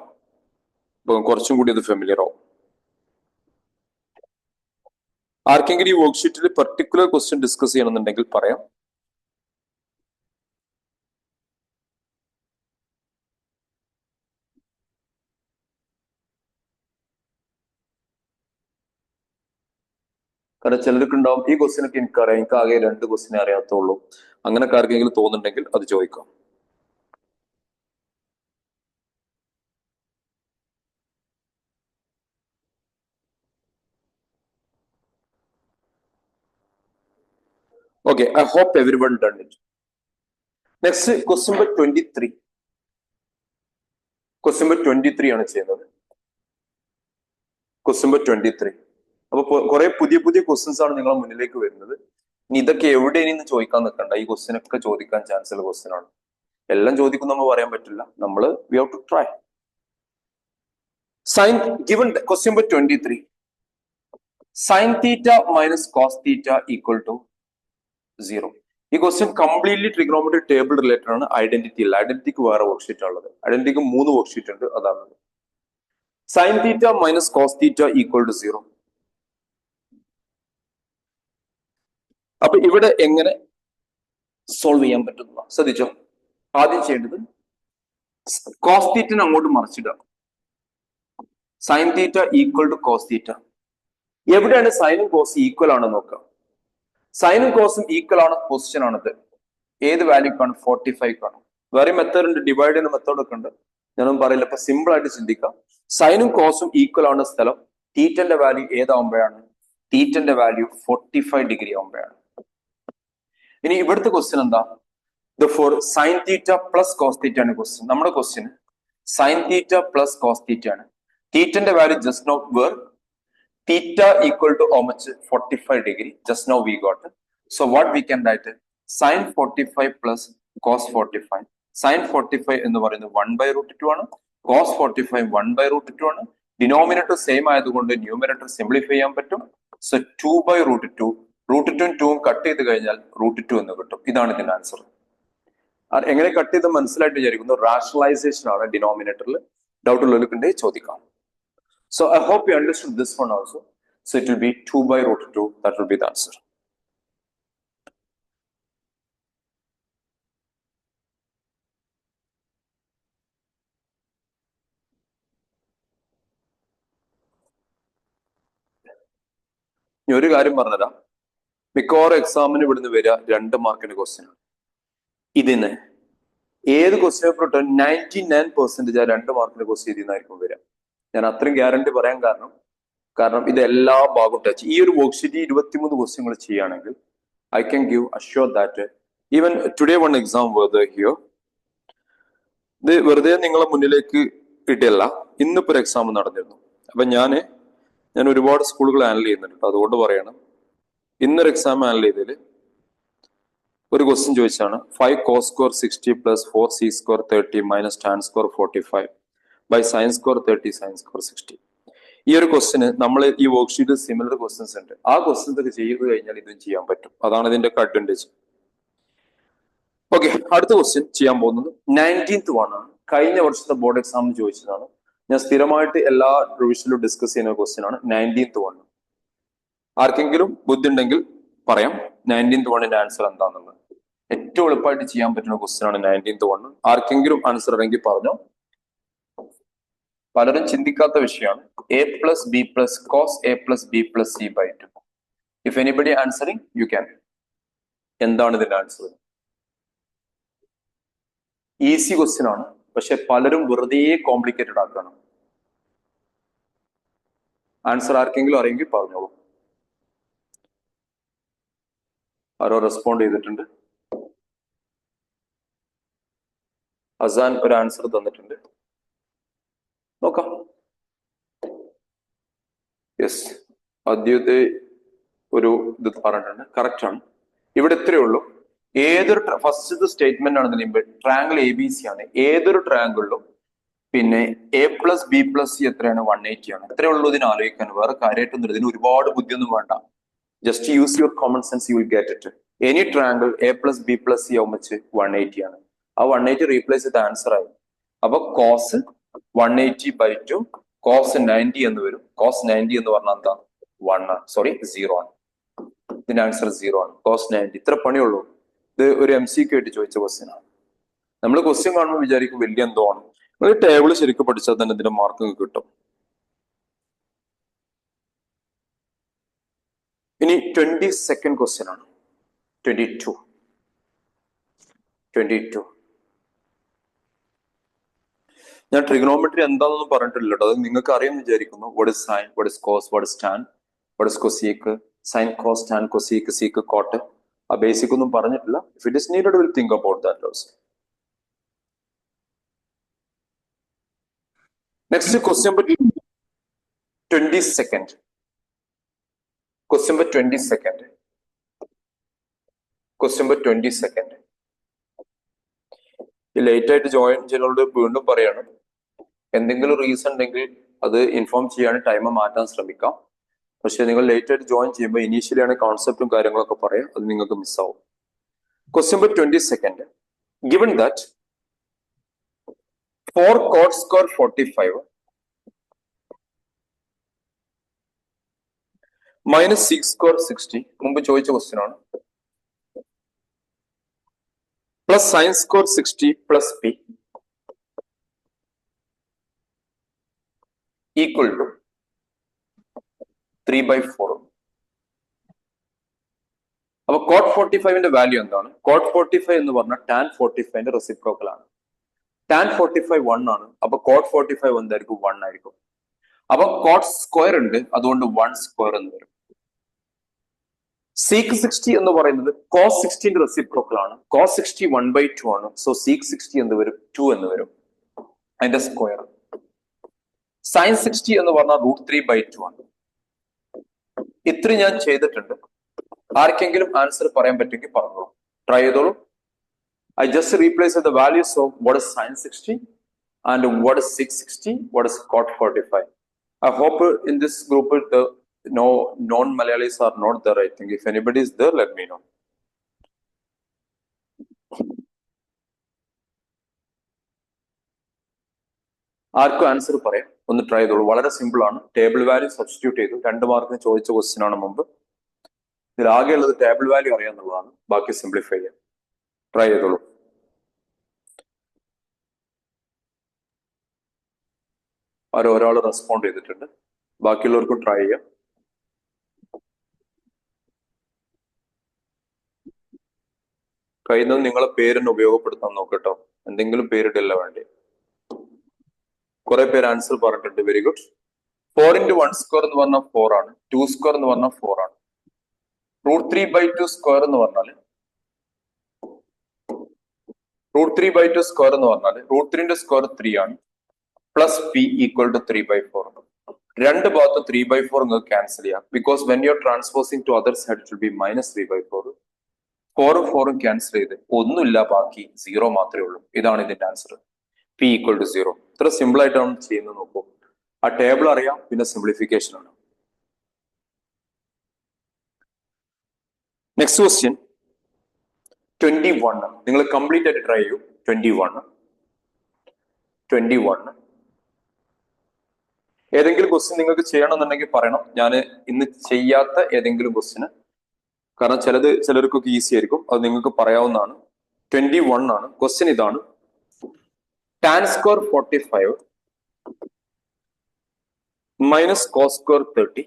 കുറച്ചും കൂടി അത് ഫെമിലിയർ ആവും. ആർക്കെങ്കിലും ഈ വർക്ക്ഷീറ്റിൽ പെർട്ടിക്കുലർ ക്വസ്റ്റ്യൻ ഡിസ്കസ് ചെയ്യണമെന്നുണ്ടെങ്കിൽ പറയാം. കാരണം ചിലർക്ക് ഉണ്ടാവും ഈ ക്വസ്റ്റ്യൻ ഒക്കെ എനിക്കറിയാം, എനിക്ക് ആകെ 2 ക്വസ്റ്റ്യൻ അറിയാത്തുള്ളൂ. അങ്ങനെയൊക്കെ ആർക്കെങ്കിലും തോന്നുന്നുണ്ടെങ്കിൽ അത് ചോദിക്കാം. Okay, I hope everyone done it. Next, question number 23. Question number 23 ആണ് ചെയ്യുന്നത്. Question number 23. അപ്പൊ കുറെ പുതിയ പുതിയ ക്വസ്റ്റ്യൻസ് ആണ് നിങ്ങളുടെ മുന്നിലേക്ക് വരുന്നത്. ഇനി ഇതൊക്കെ എവിടെയെന്ന് ചോദിക്കാൻ നിൽക്കണ്ട. ഈ ക്വസ്റ്റ്യൻ ഒക്കെ ചോദിക്കാൻ ചാൻസ് ഉള്ള ക്വസ്റ്റ്യൻ ആണ്. എല്ലാം ചോദിക്കും നമ്മൾ പറയാൻ പറ്റില്ല. നമ്മൾ we have to try. Sin given question number 23. Sin theta minus cos theta equal to 0. ഈ question completely trigonometry table related ആണ്. ഐഡന്റിറ്റി ഇല്ല. ഐഡന്റിറ്റിക്ക് വേറെ വർക്ക്ഷീറ്റ് ഉള്ളത്. ഐഡന്റിറ്റിക്ക് 3 വർക്ക്ഷീറ്റ് ഉണ്ട്. അതാണ് sine theta minus cos theta equal to 0. അപ്പൊ ഇവിടെ എങ്ങനെ സോൾവ് ചെയ്യാൻ പറ്റുന്ന ശ്രദ്ധിച്ചോ. ആദ്യം ചെയ്യേണ്ടത് കോസ് തീറ്റനെ അങ്ങോട്ട് മറിച്ചിടുക. Sine theta equal to cos theta. എവിടെയാണ് സൈനും കോസും ഈക്വൽ ആണ് നോക്കുക. സൈനും കോസും ഈക്വൽ ആണ് പൊസിഷൻ ആണത്. ഏത് വാല്യൂക്കാണ്? 45ക്കാണ്. വേറെ മെത്തേഡ് ഉണ്ട്, ഡിവൈഡ് ചെയ്യുന്ന മെത്തേഡ് ഒക്കെ ഉണ്ട്. ഞാനൊന്നും പറയില്ല. ഇപ്പൊ സിമ്പിൾ ആയിട്ട് ചിന്തിക്കാം. സൈനും കോസും ഈക്വൽ ആണ് സ്ഥലം. തീറ്റന്റെ വാല്യൂ ഏതാവുമ്പോഴാണ്? തീറ്റന്റെ വാല്യൂ 45 ഡിഗ്രി ആവുമ്പോഴാണ്. ഇനി ഇവിടുത്തെ ക്വസ്റ്റ്യൻ എന്താ? Four sine theta plus cos theta ആണ് ക്വസ്റ്റ്യൻ. നമ്മുടെ question sine theta plus cos theta ആണ്. തീറ്റന്റെ value just know where theta equal to how much? 45 degree. Just now we got it. So what we can write it? Sin 45 plus cos 45. Sin 45 എന്ന് പറയുന്നത് 1/√2 ആണ്. Cos 45 1/√2 ആണ്. Denominator same ആയതുകൊണ്ട് numerator simplify ചെയ്യാൻ പറ്റും. So 2/√2. √2 2 cut ചെയ്ത് കഴിഞ്ഞാൽ √2 എന്ന് കിട്ടും. ഇതാണ് ഇതിന്റെ ആൻസർ. എങ്ങനെ കട്ട് ചെയ്ത് മനസ്സിലായിട്ട് വിചാരിക്കുന്നു. റാഷണലൈസേഷൻ ആണ് ഡിനോമിനേറ്ററിൽ. ഡൗട്ട് ഉള്ളവർക്കുണ്ടെങ്കിൽ ചോദിക്കാം. So I hope you understood this one also. So it will be 2/√2. That will be the answer. ഇനി ഒരു കാര്യം പറഞ്ഞുതരാം. മിക്കവാറും എക്സാമിന് ഇവിടുന്ന് വരിക 2 മാർക്കിന്റെ ക്വസ്റ്റ്യൻ ആണ്. ഇതിന് ഏത് ക്വസ്റ്റ്യൻ പേപ്പർ ഇട്ടാൽ 99% ആ 2 മാർക്കിന്റെ ക്വസ്റ്റ്യൻ ഇതിന്നായിരിക്കും വരിക. ഞാൻ അത്രയും ഗ്യാരണ്ടി പറയാൻ കാരണം ഇത് എല്ലാ ഭാഗവും ടച്ച്. ഈ ഒരു വർക്ക്ഷീറ്റ് 23 ക്വസ്റ്റ്യങ്ങൾ ചെയ്യുകയാണെങ്കിൽ I can give assure that even today one exam വെറുതെ ഹിയർ, ഇത് വെറുതെ നിങ്ങളെ മുന്നിലേക്ക് ഇട്ടല്ല, ഇന്നിപ്പോ ഒരു എക്സാം നടന്നിരുന്നു. അപ്പൊ ഞാൻ ഒരുപാട് സ്കൂളുകൾ ഹാൻഡിൽ ചെയ്യുന്നുണ്ട്, അതുകൊണ്ട് പറയണം. ഇന്നൊരു എക്സാം ഹാൻഡിൽ ചെയ്തതിൽ ഒരു ക്വസ്റ്റ്യൻ ചോദിച്ചാണ് 5 cos square 60 plus 4 c square 30 minus tan square 45 by sin square 30 sin square 60. ഈ ഒരു ക്വസ്റ്റിന് നമ്മൾ ഈ വർക്ക്ഷീറ്റിൽ സിമിലർ ക്വസ്റ്റ്യൻസ് ഉണ്ട്. ആ ക്വസ്റ്റ്യൻസ് ഒക്കെ ചെയ്ത് കഴിഞ്ഞാൽ ഇതും ചെയ്യാൻ പറ്റും. അതാണ് ഇതിന്റെ അഡ്വാൻറ്റേജ്. ഓക്കെ, അടുത്ത ക്വസ്റ്റ്യൻ ചെയ്യാൻ പോകുന്നത് 19th ആണ്. കഴിഞ്ഞ വർഷത്തെ ബോർഡ് എക്സാമിന് ചോദിച്ചതാണ്. ഞാൻ സ്ഥിരമായിട്ട് എല്ലാ റിവിഷനിലും ഡിസ്കസ് ചെയ്യുന്ന ക്വസ്റ്റ്യൻ ആണ് 19th വൺ. ആർക്കെങ്കിലും ബുദ്ധി ഉണ്ടെങ്കിൽ പറയാം 19th വണ്ണിന്റെ ആൻസർ എന്താണെന്നുള്ളത്. ഏറ്റവും എളുപ്പമായിട്ട് ചെയ്യാൻ പറ്റുന്ന ക്വസ്റ്റ്യൻ ആണ് 19th വൺ. ആർക്കെങ്കിലും ആൻസർ ഉണ്ടെങ്കിൽ പറഞ്ഞോ. പലരും ചിന്തിക്കാത്ത വിഷയമാണ്. a plus b plus cos a plus b plus c by 2. If anybody answering, you can. എന്താണ് ഇതിന്റെ ആൻസർ? ഈസി ക്വസ്റ്റ്യൻ ആണ്, പക്ഷെ പലരും വെറുതെ കോംപ്ലിക്കേറ്റഡ് ആക്കണം. ആൻസർ ആർക്കെങ്കിലും അറിയെങ്കിൽ പറഞ്ഞോളൂ. ആരോ റെസ്പോണ്ട് ചെയ്തിട്ടുണ്ട്. അസാൻ ഒരു ആൻസർ തന്നിട്ടുണ്ട്, നോക്കാം. യെസ്, ആദ്യത്തെ ഒരു ഇത് പറഞ്ഞിട്ടുണ്ട്, കറക്റ്റ് ആണ്. ഇവിടെ ഇത്രയേ ഉള്ളൂ. ഏതൊരു ഫസ്റ്റ് സ്റ്റേറ്റ്മെന്റ് ആണെന്ന് ട്രയാങ്കിൾ എ ബി സി ആണ്. ഏതൊരു ട്രയാങ്കിളിലും പിന്നെ a plus B plus C എത്രയാണ്? 180 ആണ്. ഇത്രയേ ഉള്ളൂ ഇതിന് ആലോചിക്കാൻ. വേറെ കാര്യമായിട്ടൊന്നും ഇതിന് ഒരുപാട് ബുദ്ധിയൊന്നും വേണ്ട. Just use your common sense, you will get it. Any triangle a plus B plus C ആവുമ്പോൾ 180 ആണ്. ആ 180 റീപ്ലേസ് ചെയ്ത ആൻസർ ആയി. അപ്പൊ കോസ് 180 by 2 കോസ് 90 എന്ന് വരും. കോസ് 90 എന്ന് പറഞ്ഞാൽ എന്താ? 0 ആണ്. ഇതിന്റെ ആൻസർ 0 ആണ്. കോസ് 90. ഇത്ര പണിയുള്ളൂ. ഇത് ഒരു MCQ ആയിട്ട് ചോദിച്ച ക്വസ്റ്റ്യൻ ആണ്. നമ്മൾ ക്വസ്റ്റ്യൻ കാണുമ്പോൾ വിചാരിക്കും വലിയ എന്തോ ആണ്. നിങ്ങൾ ടേബിൾ ശരിക്കും പഠിച്ചാൽ തന്നെ ഇതിന്റെ മാർക്ക് കിട്ടും. ഇനി 22nd ക്വസ്റ്റ്യൻ ആണ്. 22. ഞാൻ ട്രിഗണോമെട്രി എന്താണെന്ന് പറഞ്ഞിട്ടില്ല കേട്ടോ. അത് നിങ്ങൾക്ക് അറിയാമെന്ന് വിചാരിക്കുന്നു. What is sine, what is cos, what is tan, what is cosec, sine cos tan cosec sec cot. ആ ബേസിക് ഒന്നും പറഞ്ഞിട്ടില്ല. If it is needed will think about that also. Next question number 22nd. Question number 22nd. Late ആയിട്ട് join ചെയ്യുന്നവരോട് വീണ്ടും പറയാണ്, എന്തെങ്കിലും reason ഉണ്ടെങ്കിൽ അത് ഇൻഫോം ചെയ്യാൻ ടൈം മാറ്റാൻ ശ്രമിക്കാം. പക്ഷെ നിങ്ങൾ ലേറ്റ് ആയിട്ട് ജോയിൻ ചെയ്യുമ്പോൾ ഇനീഷ്യലി ആണ് കോൺസെപ്റ്റും കാര്യങ്ങളൊക്കെ പറയാം, അത് നിങ്ങൾക്ക് മിസ്സാവും. Question number 22nd. Given that 4 cot square 45 minus 6 square 60, മുമ്പ് ചോദിച്ച ക്വസ്റ്റ്യൻ ആണ്, plus sine square 60 plus P equal to 3/4. അപ്പൊ കോട്ട് 45ന്റെ വാല്യൂ എന്താണ്? കോട്ട് 45 എന്ന് പറഞ്ഞാൽ ടാൻ 45ന്റെ റെസിപ്രോക്കൽ ആണ്. ടാൻ 45 1 ആണ്. അപ്പൊ കോട്ട് 45 എന്തായിരിക്കും? 1 ആയിരിക്കും. അപ്പൊ കോട്ട് സ്ക്വയർ ഉണ്ട്, അതുകൊണ്ട് 1 സ്ക്വയർ എന്ന് വരും. സീക്ക് 60 എന്ന് പറയുന്നത് കോസ് 60ന്റെ റെസിപ്രോക്കൽ ആണ്. കോസ് 60 1/2 ആണ്. സോ സീക്ക് 60 എന്ന് വരും 2 എന്ന് വരും, അതിന്റെ സ്ക്വയർ. സൈൻ 60 എന്ന് പറഞ്ഞാൽ √3/2 ആണ്. ഇത്രയും ഞാൻ ചെയ്തിട്ടുണ്ട്. ആർക്കെങ്കിലും ആൻസർ പറയാൻ പറ്റുമെങ്കിൽ പറഞ്ഞോളൂ, ട്രൈ ചെയ്തോളൂ. I just replace the values of what is sin 60 and what is sec 60, what is cot 45. I hope in this group the no non-Malayalis are not there. I think if anybody is there, let me know. ആർക്കും answer പറയാം, ഒന്ന് try ചെയ്തോളൂ. വളരെ simple ആണ്. Table value substitute ചെയ്തു. 2 മാർക്കിന് ചോദിച്ച question ആണ് മുമ്പ്. ഇതിലാകെ ഉള്ളത് ടേബിൾ വാല്യൂ അറിയാന്നുള്ളതാണ്. ബാക്കി സിംപ്ലിഫൈ ചെയ്യാം. ട്രൈ ചെയ്തോളൂ. ഒരാൾ റെസ്പോണ്ട് ചെയ്തിട്ടുണ്ട്. ബാക്കിയുള്ളവർക്കും ട്രൈ ചെയ്യാം. കഴിയുന്നത് നിങ്ങളെ പേരിന് ഉപയോഗപ്പെടുത്താൻ നോക്കട്ടോ. എന്തെങ്കിലും പേരിടല്ല വേണ്ടേ? കുറെ പേര് ആൻസർ പറഞ്ഞിട്ടുണ്ട്. Very good. 4 into 1 square എന്ന് പറഞ്ഞാൽ 4 ആണ്. 2 square എന്ന് പറഞ്ഞാൽ 4 ആണ്. √3/2 square എന്ന് പറഞ്ഞാൽ √3/2 square എന്ന് പറഞ്ഞാൽ √3 square 3 ആണ്. Plus P equal to 3/4. രണ്ട് ഭാഗത്ത് 3/4 നിങ്ങൾക്ക് ക്യാൻസൽ ചെയ്യാം. Because when you are transposing to other side it will be -3/4. 4ഉം 4ഉം ക്യാൻസൽ ചെയ്ത് ഒന്നുമില്ല, ബാക്കി 0 മാത്രമേ ഉള്ളൂ. ഇതാണ് ഇതിന്റെ ആൻസർ. P equal to 0. ഇത്ര സിമ്പിൾ ആയിട്ടാണ് ചെയ്യുന്നത്. നോക്കൂ, ആ ടേബിൾ അറിയാം, പിന്നെ സിംപ്ലിഫിക്കേഷൻ ആണ്. Next question 21. നിങ്ങൾ കംപ്ലീറ്റ് ആയിട്ട് ട്രൈ ചെയ്യൂ. 21 ഏതെങ്കിലും ക്വസ്റ്റ്യൻ നിങ്ങൾക്ക് ചെയ്യണമെന്നുണ്ടെങ്കിൽ പറയണം. ഞാൻ ഇന്ന് ചെയ്യാത്ത ഏതെങ്കിലും ക്വസ്റ്റ്യന്, കാരണം ചിലർക്കൊക്കെ ഈസി ആയിരിക്കും, അത് നിങ്ങൾക്ക് പറയാവുന്നതാണ്. 21 ആണ് ക്വസ്റ്റ്യൻ. ഇതാണ് tan square 45 minus cos square 30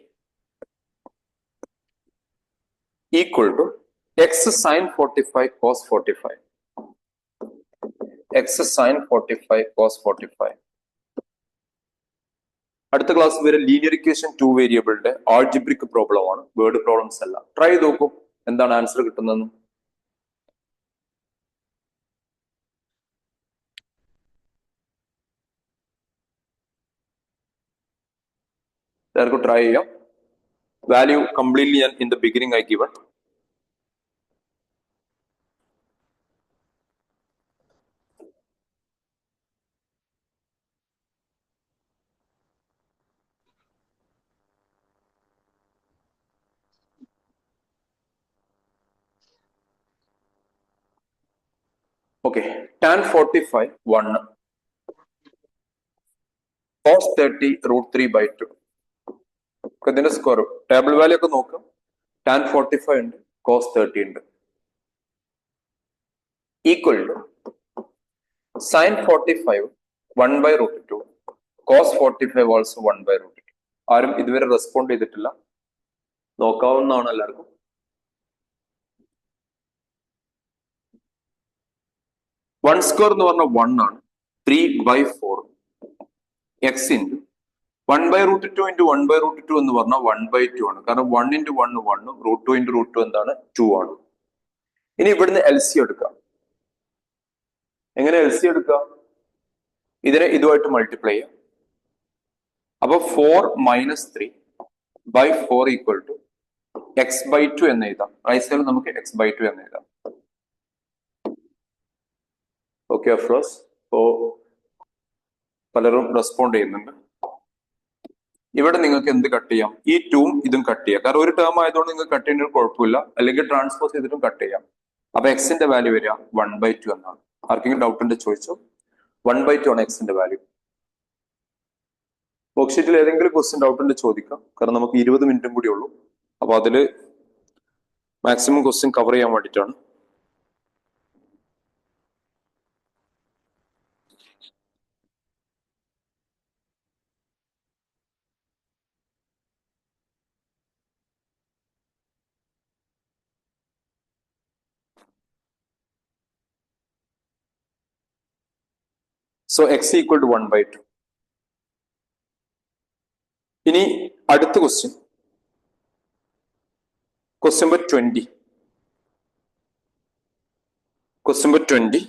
equal to x sin 45 cos 45. x sin 45 cos 45. അടുത്ത ക്ലാസ് വരെ ലീനിയർ ഇക്വേഷൻ 2 വേരിയബിളിന്റെ ആൾജിബ്രിക് പ്രോബ്ലം ആണ്, വേർഡ് പ്രോബ്ലംസ് അല്ല. ട്രൈ ചെയ്ത് നോക്കൂ എന്താണ് ആൻസർ കിട്ടുന്നതെന്ന്. എല്ലാവർക്കും ട്രൈ ചെയ്യാം. വാല്യൂ കംപ്ലീറ്റ്ലി ഞാൻ in the beginning I given. Okay, tan 45 1 cos 30 √3/2. ഇതിന്റെ സ്ക്വയർ ടേബിൾ വാല്യൂ ഒക്കെ നോക്കാം. tan 45 ഉണ്ട്, cos 30 ഉണ്ട്. Equal to sin 45 1/√2 cos 45 also 1/√2. ആരും ഇതുവരെ റെസ്പോണ്ട് ചെയ്തിട്ടില്ല, നോക്കാവുന്നതാണ് എല്ലാവർക്കും. വൺ സ്ക്വയർ എന്ന് പറഞ്ഞാൽ 1 ആണ്. 3/4 x ഇൻറ്റു 1/√2 ഇൻറ്റു 1/√2 എന്ന് പറഞ്ഞാൽ 1/2 ആണ്. കാരണം 1 ഇൻറ്റു 1 1 √2 ഇൻറ്റു √2 എന്താണ് 2 ആണ്. ഇനി ഇവിടുന്ന് LCM എടുക്കാം. എങ്ങനെ LCM എടുക്കാം? ഇതിനെ ഇതുമായിട്ട് മൾട്ടിപ്ലൈ ചെയ്യാം. അപ്പൊ 4 - 3/4 ഈക്വൽ ടു x/2 എന്ന് എഴുതാം. റൈറ്റ് സൈഡിൽ നമുക്ക് x/2 എന്ന് എഴുതാം. ഓക്കെ ഫ്രണ്ട്സ്, ഇപ്പോ പലരും റെസ്പോണ്ട് ചെയ്യുന്നുണ്ട്. ഇവിടെ നിങ്ങൾക്ക് എന്ത് കട്ട് ചെയ്യാം? ഈ 2ഉം ഇതും കട്ട് ചെയ്യാം. കാരണം ഒരു ടേം ആയതുകൊണ്ട് നിങ്ങൾക്ക് കട്ട് ചെയ്യുന്നതിന് കുഴപ്പമില്ല, അല്ലെങ്കിൽ ട്രാൻസ്പോസ് ചെയ്തിട്ടും കട്ട് ചെയ്യാം. അപ്പൊ എക്സിന്റെ വാല്യൂ വരിക 1/2 എന്നാണ്. ആർക്കെങ്കിലും ഡൗട്ട് ഉണ്ട് ചോദിച്ചോ. 1/2 ആണ് എക്സിന്റെ വാല്യൂ. വർക്ക്ഷീറ്റിൽ ഏതെങ്കിലും ക്വസ്റ്റ്യൻ ഡൗട്ട് ഉണ്ട് ചോദിക്കാം, കാരണം നമുക്ക് 20 മിനിറ്റും കൂടി ഉള്ളൂ. അപ്പൊ അതില് മാക്സിമം ക്വസ്റ്റ്യൻ കവർ ചെയ്യാൻ വേണ്ടിയിട്ടാണ്. So x equal to 1/2. ഇനി അടുത്ത question, question number 20. Question number 20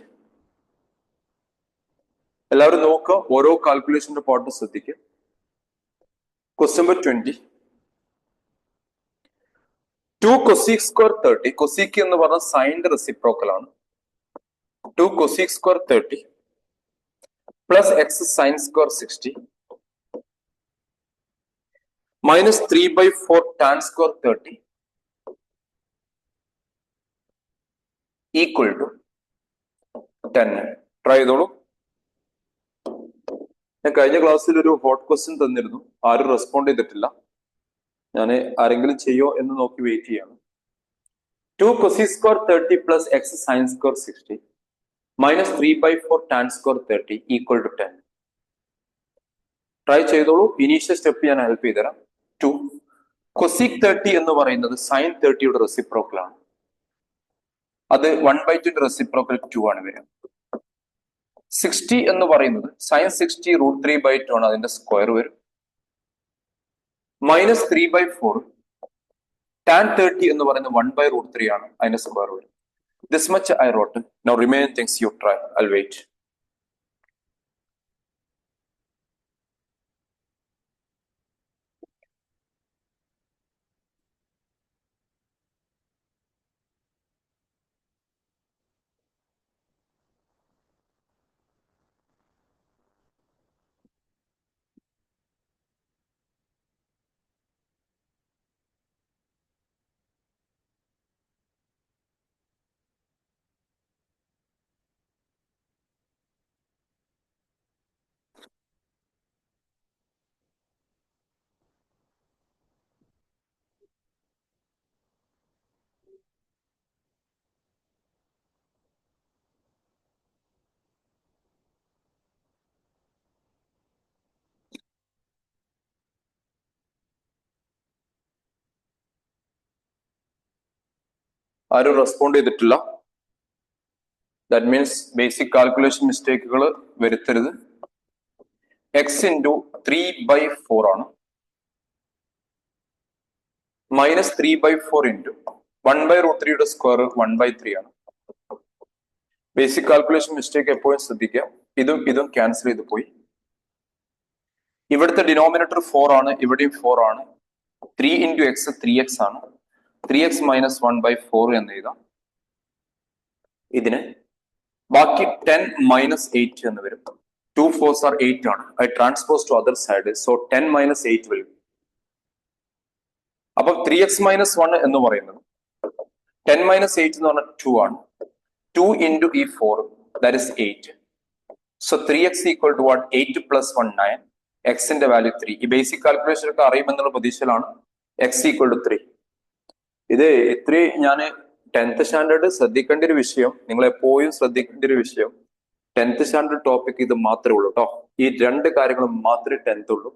എല്ലാവരും നോക്കുക, ഓരോ കാൽക്കുലേഷന്റെ പാർട്ട് ശ്രദ്ധിക്കുക. Question number 20. 2 cosec square 30. cosec എന്ന് പറഞ്ഞ സൈൻ്റെ റെസിപ്രോക്കൽ ആണ്. 2 cosec square 30 plus x sin square 60 minus 3/4 tan square 30 equal to 10. Try ചെയ്തോളൂ. ഞാൻ കഴിഞ്ഞ ക്ലാസ്സിൽ ഒരു ഹോട്ട് ക്വസ്റ്റ്യൻ തന്നിരുന്നു, ആരും റെസ്പോണ്ട് ചെയ്തിട്ടില്ല. ഞാൻ ആരെങ്കിലും ചെയ്യോ എന്ന് നോക്കി വെയിറ്റ് ചെയ്യാണ്. 2 cosec square 30 plus x sin square 60 minus 3/4 tan square 30 equal to 10. Try ചെയ്തോളൂ. ഇനീഷ്യൽ സ്റ്റെപ്പ് ഞാൻ ഹെൽപ്പ് ചെയ്തുതരാം. 2 cosec 30 എന്ന് പറയുന്നത് sin 30യുടെ റെസിപ്രോക്കൽ ആണ്. അത് 1/2 റെസിപ്രോക്കൽ 2 ആണ് വരിക. 60 എന്ന് പറയുന്നത് സൈൻ 60 √3/2 ആണ്, അതിന്റെ സ്ക്വയർ വരും. -3/4 tan 30 എന്ന് പറയുന്നത് 1/√3 ആണ്, അതിന്റെ സ്ക്വയർ വരും. This much I wrote. Now remaining things you try. I'll wait. ആരും റെസ്പോണ്ട് ചെയ്തിട്ടില്ല. ദാറ്റ് മീൻസ് ബേസിക് കാൽക്കുലേഷൻ മിസ്റ്റേക്കുകൾ വരുത്തരുത്. എക്സ് ഇൻറ്റു 3/4 ആണ്, -3/4 ഇൻറ്റു 1/√3യുടെ സ്ക്വയർ 1/3 ആണ്. ബേസിക് കാൽക്കുലേഷൻ മിസ്റ്റേക്ക് എപ്പോഴും ശ്രദ്ധിക്കുക. ഇതും ക്യാൻസൽ ചെയ്ത് പോയി. ഇവിടുത്തെ ഡിനോമിനേറ്റർ 4 ആണ്, ഇവിടെയും 4 ആണ്. 3 ഇൻറ്റു എക്സ് 3x ആണ്. 3x - 1/4 എന്ന് എഴുതാം. ഇതിന് ബാക്കി 10 - 8 എന്ന് വരും. 2 4s are 8 ആണ്. I transpose to other side. So 10 - 8 will. അപ്പൊ 3x - 1 എന്ന് പറയുന്നത് 10 - 8 എന്ന് പറഞ്ഞാൽ 2 ആണ്. 2 ഇൻറ്റു ഈ 4, that is 8. So 3x equal to what? 8 + 1 9. എക്സിന്റെ വാല്യൂ 3. ഈ ബേസിക് കാൽക്കുലേഷൻ ഒക്കെ അറിയുമെന്നുള്ള പ്രതീക്ഷയിലാണ്. x equal to 3. ഇത് ഇത്രയും ഞാൻ 10th സ്റ്റാൻഡേർഡ് ശ്രദ്ധിക്കേണ്ട ഒരു വിഷയം, നിങ്ങൾ എപ്പോഴും ശ്രദ്ധിക്കേണ്ട ഒരു വിഷയം 10th സ്റ്റാൻഡേർഡ് ടോപ്പിക് ഇത് മാത്രമേ ഉള്ളൂ കേട്ടോ. ഈ 2 കാര്യങ്ങൾ മാത്രമേ 10th ഉള്ളൂ.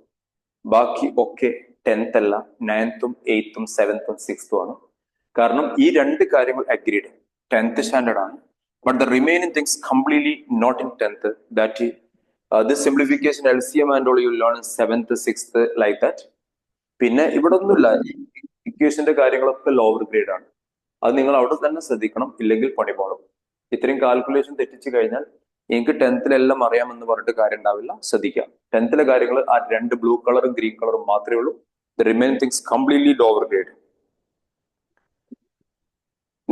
ബാക്കി ഒക്കെ 10th അല്ല, 9th, 8th, 7th, 6th ആണ്. കാരണം ഈ 2 കാര്യങ്ങൾ അഗ്രീഡ് 10th സ്റ്റാൻഡേർഡ് ആണ്. But the remaining things completely not in 10th. That this simplification LCM and all you learn in 7th, 6th like that. പിന്നെ ഇവിടെ ഒന്നുമില്ല, ഇക്വേഷന്റെ കാര്യങ്ങളൊക്കെ ലോവർ ഗ്രേഡ് ആണ്. അത് നിങ്ങൾ അവിടെ തന്നെ ശ്രദ്ധിക്കണം, ഇല്ലെങ്കിൽ പണി പോകണം. ഇത്രയും കാൽക്കുലേഷൻ തെറ്റിച്ചു കഴിഞ്ഞാൽ എനിക്ക് 10th അറിയാമെന്ന് പറഞ്ഞിട്ട് കാര്യം ഉണ്ടാവില്ല. ശ്രദ്ധിക്കാം, 10th കാര്യങ്ങൾ ആ 2 ബ്ലൂ കളറും ഗ്രീൻ കളറും മാത്രമേ ഉള്ളൂ. The remaining things completely lower grade.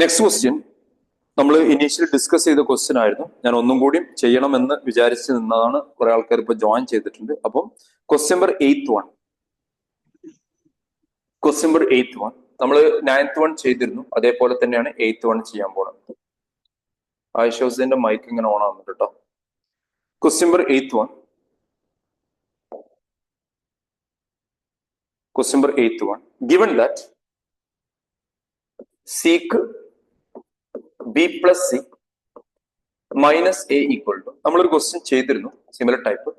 Next question നമ്മൾ ഇനീഷ്യലി ഡിസ്കസ് ചെയ്ത ക്വസ്റ്റ്യൻ ആയിരുന്നു. ഞാൻ ഒന്നും കൂടി ചെയ്യണമെന്ന് വിചാരിച്ച് നിന്നതാണ്. കുറെ ആൾക്കാർ ഇപ്പൊ ജോയിൻ ചെയ്തിട്ടുണ്ട്. അപ്പം question number 8th one. Question number 8th one നമ്മൾ 9th one ചെയ്തിരുന്നു, അതേപോലെ തന്നെയാണ് 8th one ചെയ്യാൻ പോകുന്നത്. ആയിഷോസിന്റെ മൈക്ക് ഇങ്ങനെ ഓൺ ആവുന്നുണ്ട് കേട്ടോ. Question number 8th one. Question number 8th one. Given that sec b plus c minus a equal to, നമ്മളൊരു ക്വസ്റ്റ്യൻ ചെയ്തിരുന്നു സിമിലർ ടൈപ്പ്.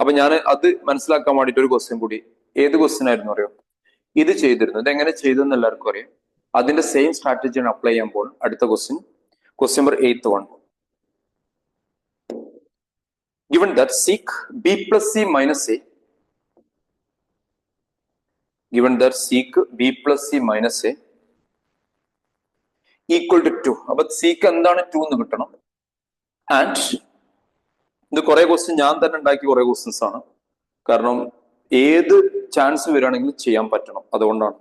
അപ്പൊ ഞാൻ അത് മനസ്സിലാക്കാൻ വേണ്ടിയിട്ട് ഒരു ക്വസ്റ്റ്യൻ കൂടി. ഏത് ക്വസ്റ്റ്യൻ ആയിരുന്നു അറിയോ? ഇത് ചെയ്തിരുന്നു. ഇത് എങ്ങനെ ചെയ്തെന്ന് എല്ലാവർക്കും അറിയാം. അതിന്റെ സെയിം സ്ട്രാറ്റജിയാണ് അപ്ലൈ ചെയ്യാൻ പോകുന്നത്. അടുത്ത question, question number 8th one. Given that sec b plus c minus a, given that sec b plus c minus a equal to 2. അപ്പൊ sec എന്താണ് 2 എന്ന് കിട്ടണം. ആൻഡ് ഇത് കുറെ ക്വസ്റ്റ്യൻ ഞാൻ തന്നെ ഉണ്ടാക്കിയ കുറെ ക്വസ്റ്റ്യൻസ് ആണ്. കാരണം ഏത് ചാൻസ് വരികയാണെങ്കിലും ചെയ്യാൻ പറ്റണം, അതുകൊണ്ടാണ്.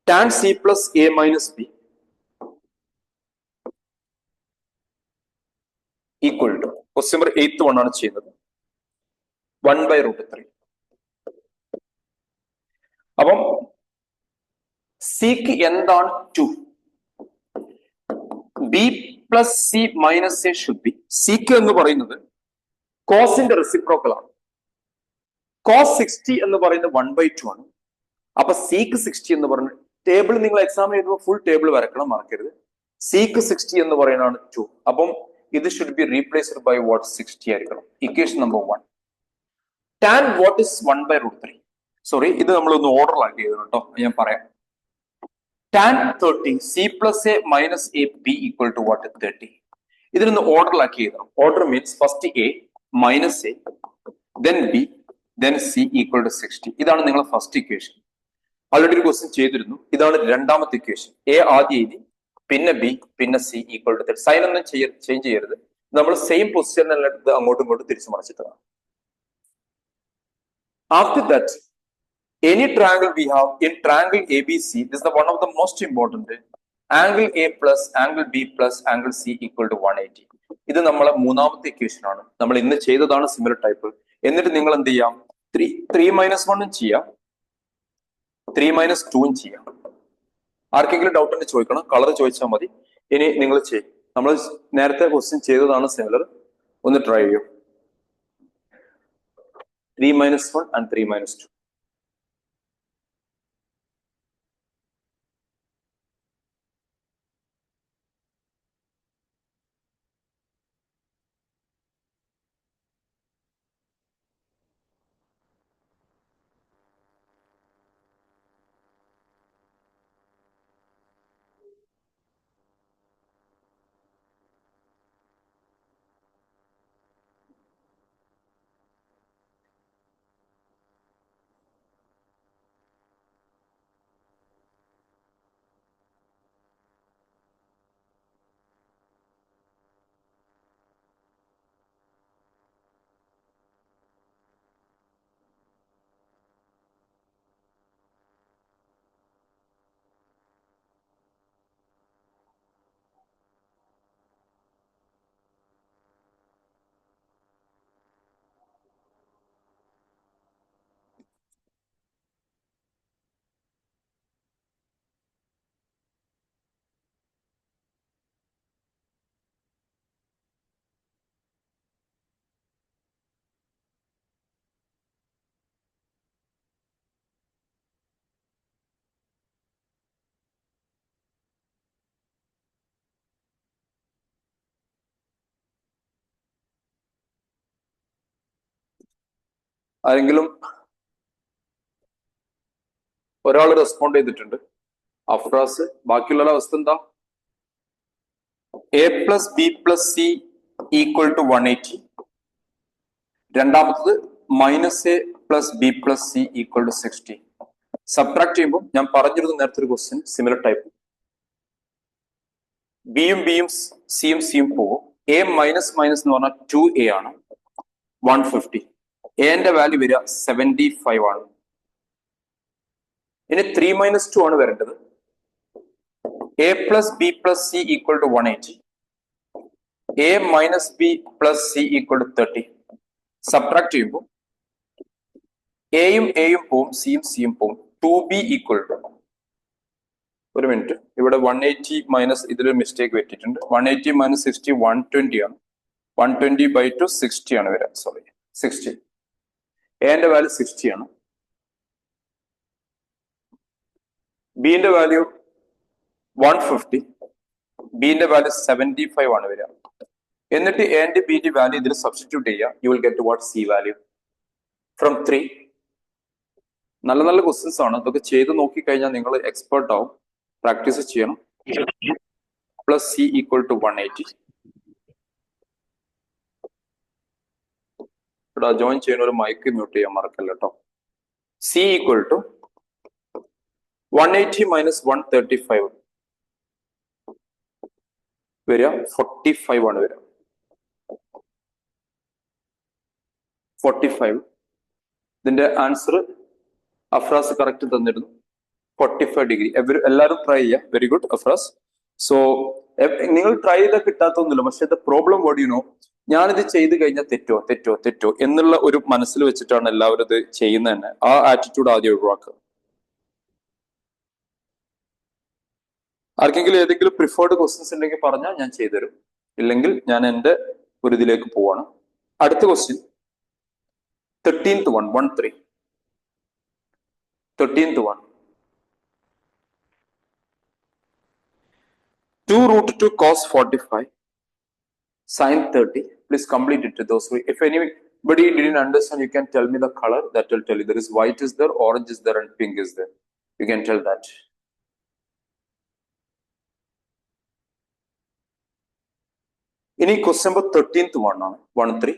tan c plus a minus b equal to, question number 8th one ആണ് ചെയ്യുന്നത്, 1/√3. അപ്പം സിക്ക് എന്താണ് 2? b plus c minus a should be, സിക്ക് എന്ന് പറയുന്നത് കോസിന്റെ റെസിപ്രോക്കൽ ആണ്. cos 60 എന്ന് പറയുന്നത് 1/2 ആണ്. അപ്പൊ സിക്ക് 60 എന്ന് പറയുന്നത് ടേബിൾ നിങ്ങൾ എക്സാം എഴുതുമ്പോൾ ഫുൾ ടേബിൾ വരക്കണം, മറക്കരുത്. സിക്ക് 60 എന്ന് പറയുന്നതാണ് 2. അപ്പം ഇത് should be replaced by what? 60 ആയിരിക്കണം. Equation number 1. tan what is 1/√3. Sorry, ഇത് നമ്മളൊന്ന് ഓർഡറിലാക്കി എഴുതണം കേട്ടോ, ഞാൻ പറയാം. tan 30 c plus a minus a b equal to what? 30. ഇതിനൊന്ന് ഓർഡറിലാക്കി എഴുതണം. Order means first A minus A then B then C equal to 60. ഇതാണ് നിങ്ങളെ ഫസ്റ്റ് ഇക്വേഷൻ. ഓൾറെഡി ഒരു ക്വസ്റ്റ്യൻ ചെയ്തിരുന്നു. ഇതാണ് രണ്ടാമത്തെ ഇക്വേഷൻ. എ ആദ്യം എഴുതി, പിന്നെ ബി, പിന്നെ സി ഈക്വൽ ടു 30. സൈൻ ഒന്നും ചേഞ്ച് ചെയ്യരുത്. നമ്മൾ സെയിം പൊസിഷനിൽ എടുത്ത് അങ്ങോട്ടും ഇങ്ങോട്ടും തിരിച്ചു മറിച്ചിട്ടതാണ്. After that, any triangle we have in triangle ABC, this is the one of the most important. Angle A plus angle B plus angle C equal to 180. ഇത് നമ്മളെ മൂന്നാമത്തെ ഇക്വേഷൻ ആണ്. നമ്മൾ ഇന്ന് ചെയ്തതാണ് സിമിലർ ടൈപ്പ്. എന്നിട്ട് നിങ്ങൾ എന്ത് ചെയ്യാം? 3 - 1 ചെയ്യാം, 3 - 2 ചെയ്യാം. ആർക്കെങ്കിലും ഡൗട്ട് ഉണ്ടെങ്കിൽ ചോദിക്കണം, കളർ ചോദിച്ചാൽ മതി. ഇനി നിങ്ങൾ ചെയ്യും. നമ്മൾ നേരത്തെ ക്വസ്റ്റ്യൻ ചെയ്തതാണ് സിമിലർ. ഒന്ന് ട്രൈ ചെയ്യും. 3 - 1 and 3 - 2. ആരെങ്കിലും ഒരാൾ റെസ്പോണ്ട് ചെയ്തിട്ടുണ്ട്. അഫ്രാസ്. ബാക്കിയുള്ള അവസ്ഥ എന്താ? A plus B plus C equal to 180. രണ്ടാമത്തത് minus A plus B plus C equal to 60. Subtract ചെയ്യുമ്പോൾ ഞാൻ പറഞ്ഞിരുന്നു നേരത്തെ ഒരു ക്വസ്റ്റ്യൻ സിമിലർ ടൈപ്പ്. ബിയും ബിയും സിയും സിയും പോകും. എ മൈനസ് മൈനസ് എന്ന് പറഞ്ഞാൽ 2a ആണ്, 150. എന്റെ വാല്യൂ വരിക 75 ആണ്. ഇനി 3 - 2 ആണ് വരേണ്ടത്. A plus B plus C equal to 180. A minus B plus C equal to 30. Subtract ചെയ്യുമ്പോൾ എയും എയും പോവും, സിയും സിയും പോവും. 2b ഈക്വൽ ടു, ഒരു മിനിറ്റ്, ഇവിടെ 180 മൈനസ് ഇതിലൊരു മിസ്റ്റേക്ക് പറ്റിയിട്ടുണ്ട്. 180 മൈനസ് 60 120 ആണ്. 120/2 60 ആണ് വരിക. സോറി, 60. എന്റെ വാല്യൂ 60 ആണ്. ബിന്റെ വാല്യൂ 150, ബിന്റെ വാല്യൂ 75 ആണ് വരിക. എന്നിട്ട് എന്റെ ബിന്റെ വാല്യൂ ഇതിൽ സബ്സ്റ്റിറ്റ്യൂട്ട് ചെയ്യുക. You will get what? C value from 3. നല്ല നല്ല ക്വസ്റ്റ്യൻസ് ആണ്. ഇതൊക്കെ ചെയ്ത് നോക്കിക്കഴിഞ്ഞാൽ നിങ്ങൾ എക്സ്പേർട്ട് ആവും. പ്രാക്ടീസ് ചെയ്യണം. Plus C equal to 180. ഇവിടെ ജോയിൻ ചെയ്യുന്ന ഒരു മൈക്ക് മ്യൂട്ട് ചെയ്യാൻ മറക്കല്ല കേട്ടോ. സി ഈക്വൽ ടു 180 മൈനസ് 135 വരിക 45 ആണ് വരിക. 45. ഇതിന്റെ ആൻസർ അഫ്രാസ് കറക്റ്റ് തന്നിരുന്നു. 45 ഡിഗ്രി. എല്ലാവരും ട്രൈ ചെയ്യുക. Very good Afras. സോ നിങ്ങൾ ട്രൈ ചെയ്താൽ കിട്ടാത്തൊന്നുമില്ല. പക്ഷെ the problem what you know, ഞാനിത് ചെയ്ത് കഴിഞ്ഞാൽ തെറ്റോ എന്നുള്ള ഒരു മനസ്സിൽ വെച്ചിട്ടാണ് എല്ലാവരും ഇത് ചെയ്യുന്നത് തന്നെ. ആ ആറ്റിറ്റ്യൂഡ് ആദ്യം ഒഴിവാക്കുക. ആർക്കെങ്കിലും ഏതെങ്കിലും പ്രിഫേർഡ് ക്വസ്റ്റ്യൻസ് ഉണ്ടെങ്കിൽ പറഞ്ഞാൽ ഞാൻ ചെയ്തുതരും. ഇല്ലെങ്കിൽ ഞാൻ എന്റെ ഒരു ഇതിലേക്ക് പോവാണ്. അടുത്ത question 13th one, 1-3. 13th one. 2√2 cos 45 sin 30. Please complete it to those three. If anybody didn't understand, you can tell me the color. That will tell you. There is white is there, orange is there, and pink is there. You can tell that. ഇനി question number 13th one ആണ് 1-3.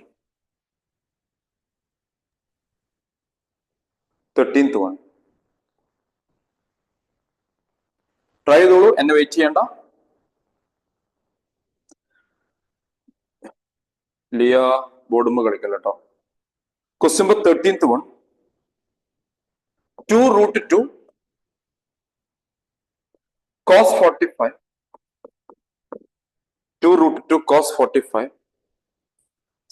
13th one try ചെയ്തോളൂ, എന്നെ wait ചെയ്യണ്ട. ലിയ ബോർഡുമ്പോ കളിക്കല്ലോ കേട്ടോ. Question number 13th one 2√2 cos 45 2√2 cos 45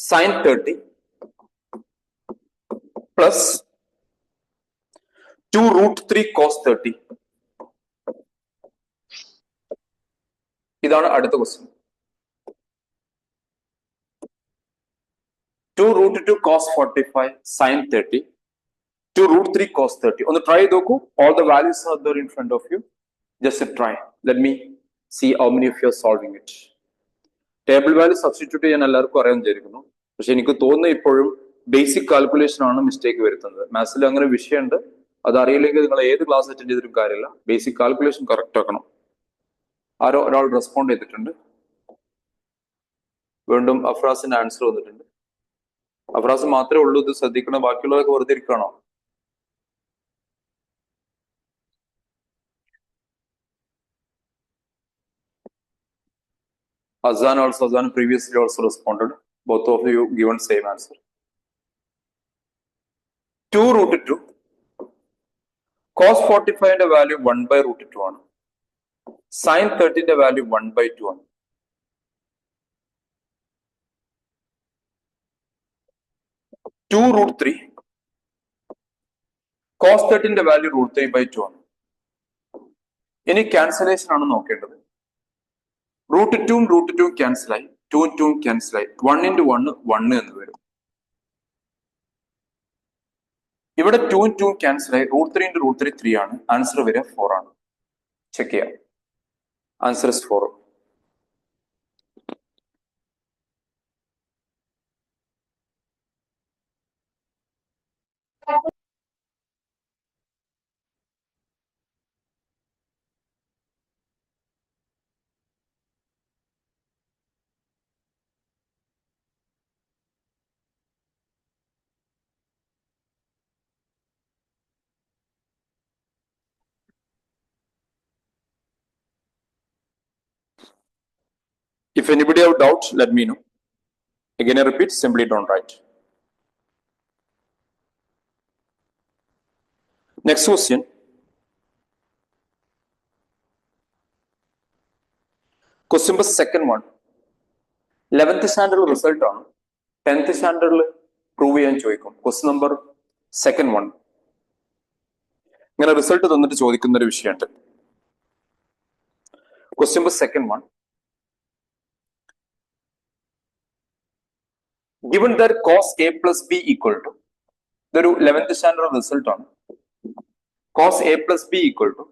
sin 30 plus 2√3 cos 30. ഇതാണ് അടുത്ത question. 2√2 cos 45 sin 30 2√3 cos 30. ഒന്ന് try ചെയ്ത് നോക്കൂ. All the values are there in front of you. Just a try. Let me see how many of you are solving it. Table value substitute ചെയ്യാൻ എല്ലാവർക്കും അറിയാൻ വിചാരിക്കുന്നു. പക്ഷെ എനിക്ക് തോന്നുന്നു ഇപ്പോഴും ബേസിക് കാൽക്കുലേഷൻ ആണ് മിസ്റ്റേക്ക് വരുത്തുന്നത്. മാത്സിൽ അങ്ങനെ വിഷയമുണ്ട്, അത് അറിയില്ലെങ്കിൽ നിങ്ങൾ ഏത് ക്ലാസ് അറ്റൻഡ് ചെയ്തിട്ടും കാര്യമില്ല. ബേസിക് കാൽക്കുലേഷൻ കറക്റ്റ് ആക്കണം. ആരോ ഒരാൾ റെസ്പോണ്ട് ചെയ്തിട്ടുണ്ട്. വീണ്ടും അഫ്രാസിന്റെ ആൻസർ വന്നിട്ടുണ്ട്. അഫ്രാസ് മാത്രമേ ഉള്ളൂ ഇത് ശ്രദ്ധിക്കണം, ബാക്കിയുള്ളവരൊക്കെ വെറുതെ ഇരിക്കണോ? Azan previously also responded. Both of you given same answer. 2√2 cos 45 ന്റെ വാല്യൂ 1/√2 ആണ്. sin 30 ന്റെ വാല്യൂ 1/2 ആണ്. (2√3) cos 30 ന്റെ വാല്യൂ √3/2 ആണ്. ഇനി ക്യാൻസലേഷൻ ആണ് നോക്കേണ്ടത്. √2 √2 ക്യാൻസൽ ആയി, 2 ക്യാൻസൽ ആയി, 1 × 1 1 എന്ന് വരും. ഇവിടെ 2 ക്യാൻസൽ ആയി, √3 × √3 3 ആണ്. ആൻസർ വരിക 4 ആണ്. ചെക്ക് ചെയ്യാം. Answer is 4. If anybody have doubts, let me know. Again, I repeat, simply don't write. Next question. Question number second one. 11th standard result ആണ്. 10th standard പ്രൂവ് ചെയ്യാൻ ചോദിക്കും. Question number second one. ഇങ്ങനെ result തന്നിട്ട് ചോദിക്കുന്ന ഒരു വിഷയമുണ്ട്. Question number second one. Given that cos a plus b equal to, ഇതൊരു 11th standard result ആണ്. cos a plus b equal to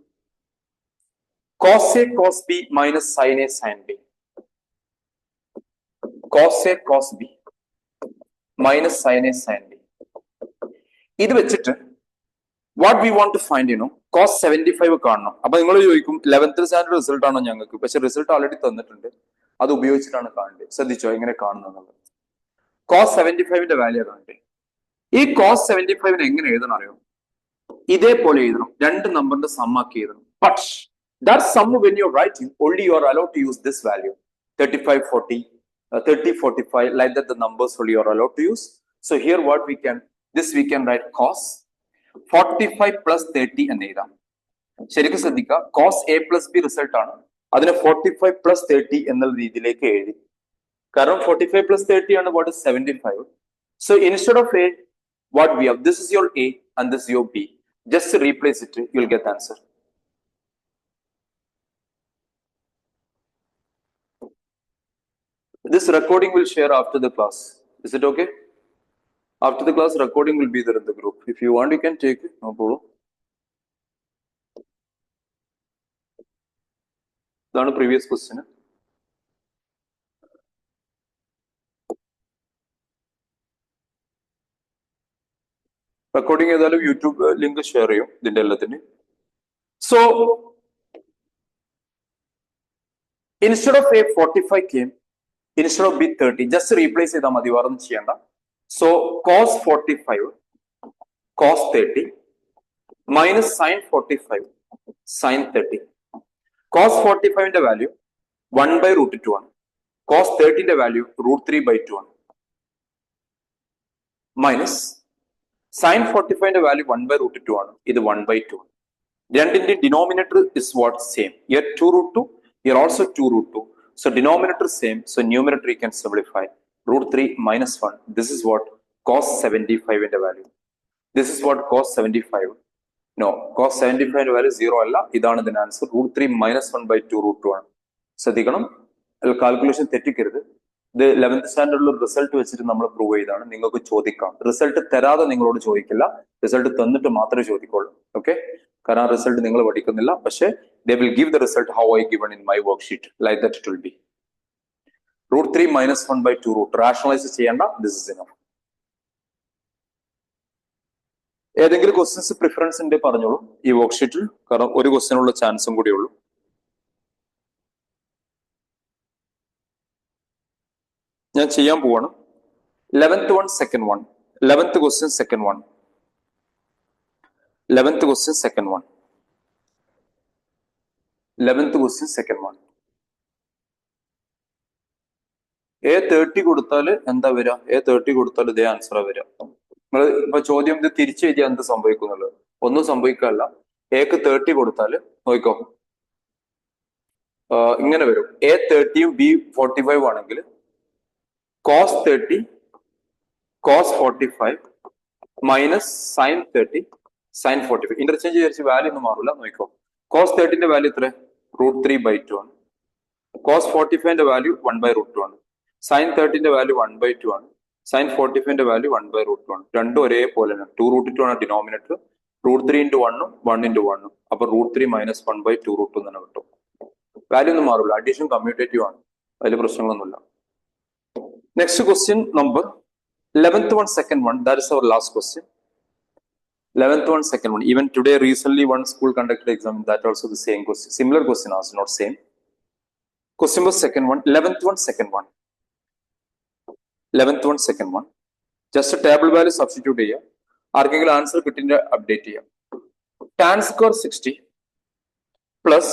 cos a cos b minus sin a sin b. cos a cos b minus sin a sin b. ഇത് വെച്ചിട്ട് what we want to find cos 75 കാണണം. അപ്പൊ നിങ്ങൾ ചോദിക്കും 11th standard result ആണോ ഞങ്ങൾക്ക്? പക്ഷെ result already തന്നിട്ടുണ്ട്, അത് ഉപയോഗിച്ചിട്ടാണ് കാണേണ്ടത്. ശ്രദ്ധിച്ചോ എങ്ങനെ കാണുന്നത്. cos 75ന്റെ വാല്യൂ കാണണ്ടേ. ഈ cos 75 എങ്ങനെ എഴുതണം അറിയോ? ഇതേപോലെ എഴുതണം, രണ്ട് നമ്പറിന്റെ സം ആക്കി എഴുതണം. But that sum when you're writing, only you are allowed to use this value 35 40 30 45 like that. The numbers only you are allowed to use. So here what we can write cos 45 plus 30 എന്ന് എഴുതാം. ശരിക്കും ശ്രദ്ധിക്കുക, cos a plus b result ആണ്, അതിനെ 45 plus 30 എന്നുള്ള രീതിയിലേക്ക് എഴുതി. കാരണം 45 plus 30 ആണ് what is 75. So instead of a, what we have, this is your a and this is your b. Just replace it, you'll get the answer. This recording will share after the class. Is it okay? After the class, recording will be there in the group. If you want, you can take it, no problem. That's the previous question. Recording ചെയ്താലും YouTube link share ചെയ്യും ഇതിന്റെ എല്ലാത്തിന്. So instead of a 45 came, Instead of b 30, just replace ചെയ്താൽ മതി, വേറൊന്നും ചെയ്യണ്ട. So cos 45 cos 30 minus sin 45 sin 30. Cos 45 value 1 by root 2 ആണ്. Cos 30 value root 3 by 2 ആണ്. Minus sin 45 value 1 by root 2 ആണ്. ഇത് 1 by 2 ആണ്. രണ്ടിന്റെ denominator is what? Same. Here 2 root 2, here also 2 root 2. So denominator same, so numerator you can simplify. Root 3 minus 1. This is what? Cos 75 in the value. This is what? Cos 75. No, cos 75 in the value 0 alla. Idana the answer. Root 3 minus 1 by 2 root 2 ആണ്. ശ്രദ്ധിക്കണം, calculation തെറ്റിക്കരുത്. ഇത് 11th സ്റ്റാൻഡേർഡിൽ result വെച്ചിട്ട് നമ്മൾ prove ചെയ്താണ്. നിങ്ങൾക്ക് ചോദിക്കാം, result തരാതെ നിങ്ങളോട് ചോദിക്കില്ല, റിസൾട്ട് തന്നിട്ട് മാത്രമേ ചോദിക്കുള്ളൂ. ഓക്കെ, കാരണം റിസൾട്ട് നിങ്ങൾ പഠിക്കുന്നില്ല, പക്ഷേ they will give the result how I given in my worksheet, like that it will be. Root 3 minus 1 by 2 root. Rationalize ചെയ്യേണ്ട, this is enough. ഏതെങ്കിലും ക്വസ്റ്റ്യൻസ് പ്രിഫറൻസ് ഉണ്ട് പറഞ്ഞോളൂ ഈ വർക്ക്ഷീറ്റിൽ, കാരണം ഒരു ക്വസ്റ്റ്യനുള്ള ചാൻസും കൂടി ഉള്ളൂ. ഞാൻ ചെയ്യാൻ പോവാണ്. 11th one second one. 11th question second one. 11th question second one. 11th question second one. A30 കൊടുത്താൽ എന്താ വരിക? A30 കൊടുത്താൽ ഇതേ ആൻസറാ വരിക. നിങ്ങൾ ഇപ്പൊ ചോദ്യം ഇത് തിരിച്ചു എഴുതിയാൽ എന്ത് സംഭവിക്കുന്നുള്ളത്? ഒന്നും സംഭവിക്കാനല്ല. എക്ക് 30 കൊടുത്താൽ നോക്കിക്കോ, ഇങ്ങനെ വരും. A30യും B45 ആണെങ്കിൽ cos 30 cos 45 minus sin 30 sin 45. Interchange വിചാരിച്ച് വാല്യൂ ഒന്നും മാറില്ല. നോക്കിക്കോ, cos 30ന്റെ വാല്യൂ എത്ര? root 3 by 2 ആണ്. cos 45ന്റെ വാല്യൂ 1 by root 2 ആണ്. sin 30ന്റെ വാല്യൂ 1 by 2 ആണ്. sin 45ന്റെ വാല്യൂ 1 by root 2 ആണ്. രണ്ടും ഒരേപോലെയാണ്. 2 root 2 ആണ് ഡിനോമിനേറ്റർ. root 3 into 1 1 into 1. അപ്പൊ root 3 minus 1 by 2 root 2 തന്നെ കിട്ടും. വാല്യൂ ഒന്നും മാറില്ല, അഡീഷൻ കമ്മ്യൂട്ടേറ്റീവ് ആണ്, അതിൽ പ്രശ്നങ്ങളൊന്നുമില്ല. Next question number 11th one second one. That is our last question. 11th one second one. Even today recently one school conducted exam, that also the same question, similar question asked, not same. Question was second one. 11th one second one. 11th one second one. Just a table value substitute here. ആർക്കെങ്കിലും answer കിട്ടിന്റെ update ചെയ്യാം. tan square 60 plus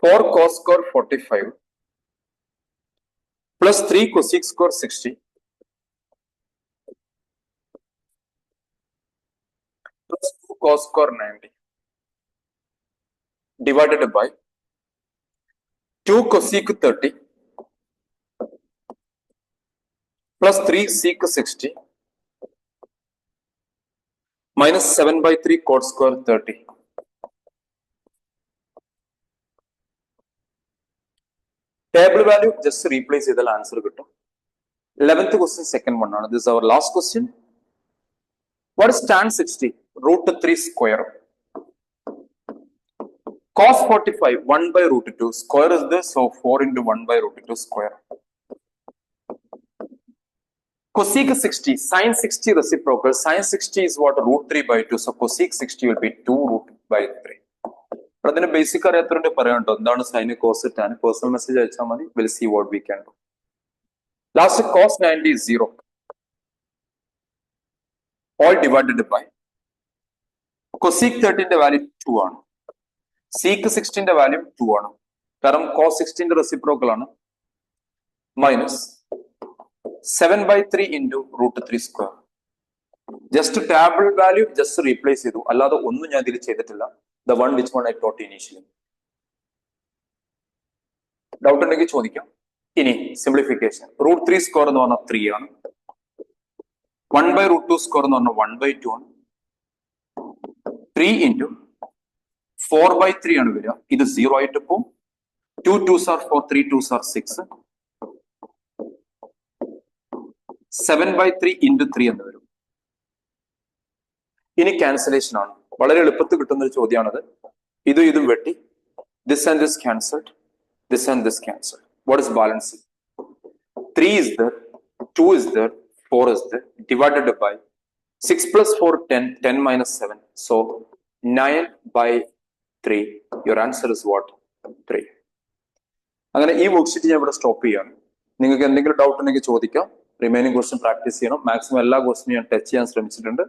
4 cos square 45 plus 3 cosec square 60 plus 2 cos square 90 divided by 2 cosec 30 plus 3 sec 60 minus 7 by 3 cot square 30. Table value just replace ചെയ്താൽ answer കിട്ടും. 11th question second one ആണ്. This is our last question. What is tan 60? root 3 square. Cos 45 1 by root 2 square is this, so 4 into 1 by root 2 square. Cosec 60 sin 60 reciprocal. Sin 60 is what? root 3 by 2, so cosec 60 will be 2 root by 3. അതിന് basic അറിയാത്തവരുണ്ട് പറയാം കേട്ടോ, എന്താണ് sine cos tan. Personal message അയച്ചാൽ മതി. Will see what we can do. Last cos 90 is 0, all divided by cosec 30ന്റെ value 2 ആണ്, sec 60ന്റെ value 2 ആണ്, കാരണം cos 60ന്റെ റെസിപ്രോക്കൽ ആണ്, minus 7 by 3 into root 3 square. Just table value just replace ചെയ്തു, അല്ലാതെ ഒന്നും ഞാൻ ഇതിൽ ചെയ്തിട്ടില്ല. The one which one I taught initially. Doubt ഉണ്ടെങ്കിൽ ചോദിക്കാം. ഇനി സിംപ്ലിഫിക്കേഷൻ. root 3 സ്ക്വയർ എന്ന് പറഞ്ഞാൽ 3 ആണ്. 1 by root 2 സ്ക്വയർ എന്ന് പറഞ്ഞാൽ 1 by 2 ആണ്. 3 into 4 by 3 ആണ് വരിക. ഇത് 0 ആയിട്ട് പോകും. 2 2s are 4, 3 2s are 6. 7 by 3 into 3 എന്ന് വരും. ഇനി ക്യാൻസലേഷൻ ആണ്. വളരെ എളുപ്പത്തിൽ കിട്ടുന്ന ഒരു ചോദ്യമാണത്. ഇതും വെട്ടി. This and this cancelled. This and this cancelled. What is balancing? 3 is there, 2 is there, 4 is there, divided by 6 plus 4 10, 10 minus 7, so 9 by 3. Your answer is what? 3. അങ്ങനെ ഈ വർക്ക്ഷീറ്റ് ഞാൻ ഇവിടെ സ്റ്റോപ്പ് ചെയ്യാണ്. നിങ്ങൾക്ക് എന്തെങ്കിലും ഡൗട്ട് ഉണ്ടെങ്കിൽ ചോദിക്കാം. റിമൈനിങ് ക്വസ്റ്റ്യൻ പ്രാക്ടീസ് ചെയ്യണം. മാക്സിമം എല്ലാ ക്വസ്റ്റ്യനും ഞാൻ ടച്ച് ചെയ്യാൻ ശ്രമിച്ചിട്ടുണ്ട്.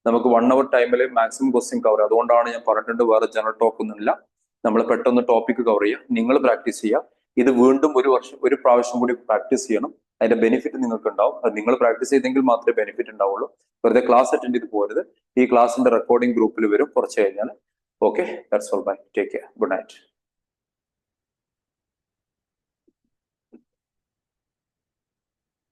നമുക്ക് 1 hour ടൈമിൽ മാക്സിമം ക്വസ്റ്റ്യൻ കവർ ചെയ്യാം. അതുകൊണ്ടാണ് ഞാൻ പറഞ്ഞിട്ടുണ്ട് വേറെ ജനറൽ ടോക്ക് ഒന്നുമില്ല. നമ്മൾ പെട്ടെന്ന് ടോപ്പിക് കവർ ചെയ്യുക. നിങ്ങൾ പ്രാക്ടീസ് ചെയ്യുക. ഇത് വീണ്ടും ഒരു പ്രാവശ്യം കൂടി പ്രാക്ടീസ് ചെയ്യണം. അതിന്റെ ബെനിഫിറ്റ് നിങ്ങൾക്ക് ഉണ്ടാവും. അത് നിങ്ങൾ പ്രാക്ടീസ് ചെയ്തെങ്കിൽ മാത്രമേ ബെനിഫിറ്റ് ഉണ്ടാവുള്ളൂ. വെറുതെ ക്ലാസ് അറ്റൻഡ് ചെയ്ത് പോരുത്. ഈ ക്ലാസിന്റെ റെക്കോർഡിംഗ് ഗ്രൂപ്പിൽ വരും കുറച്ച് കഴിഞ്ഞാൽ. Okay, that's all. Bye, take care, good night.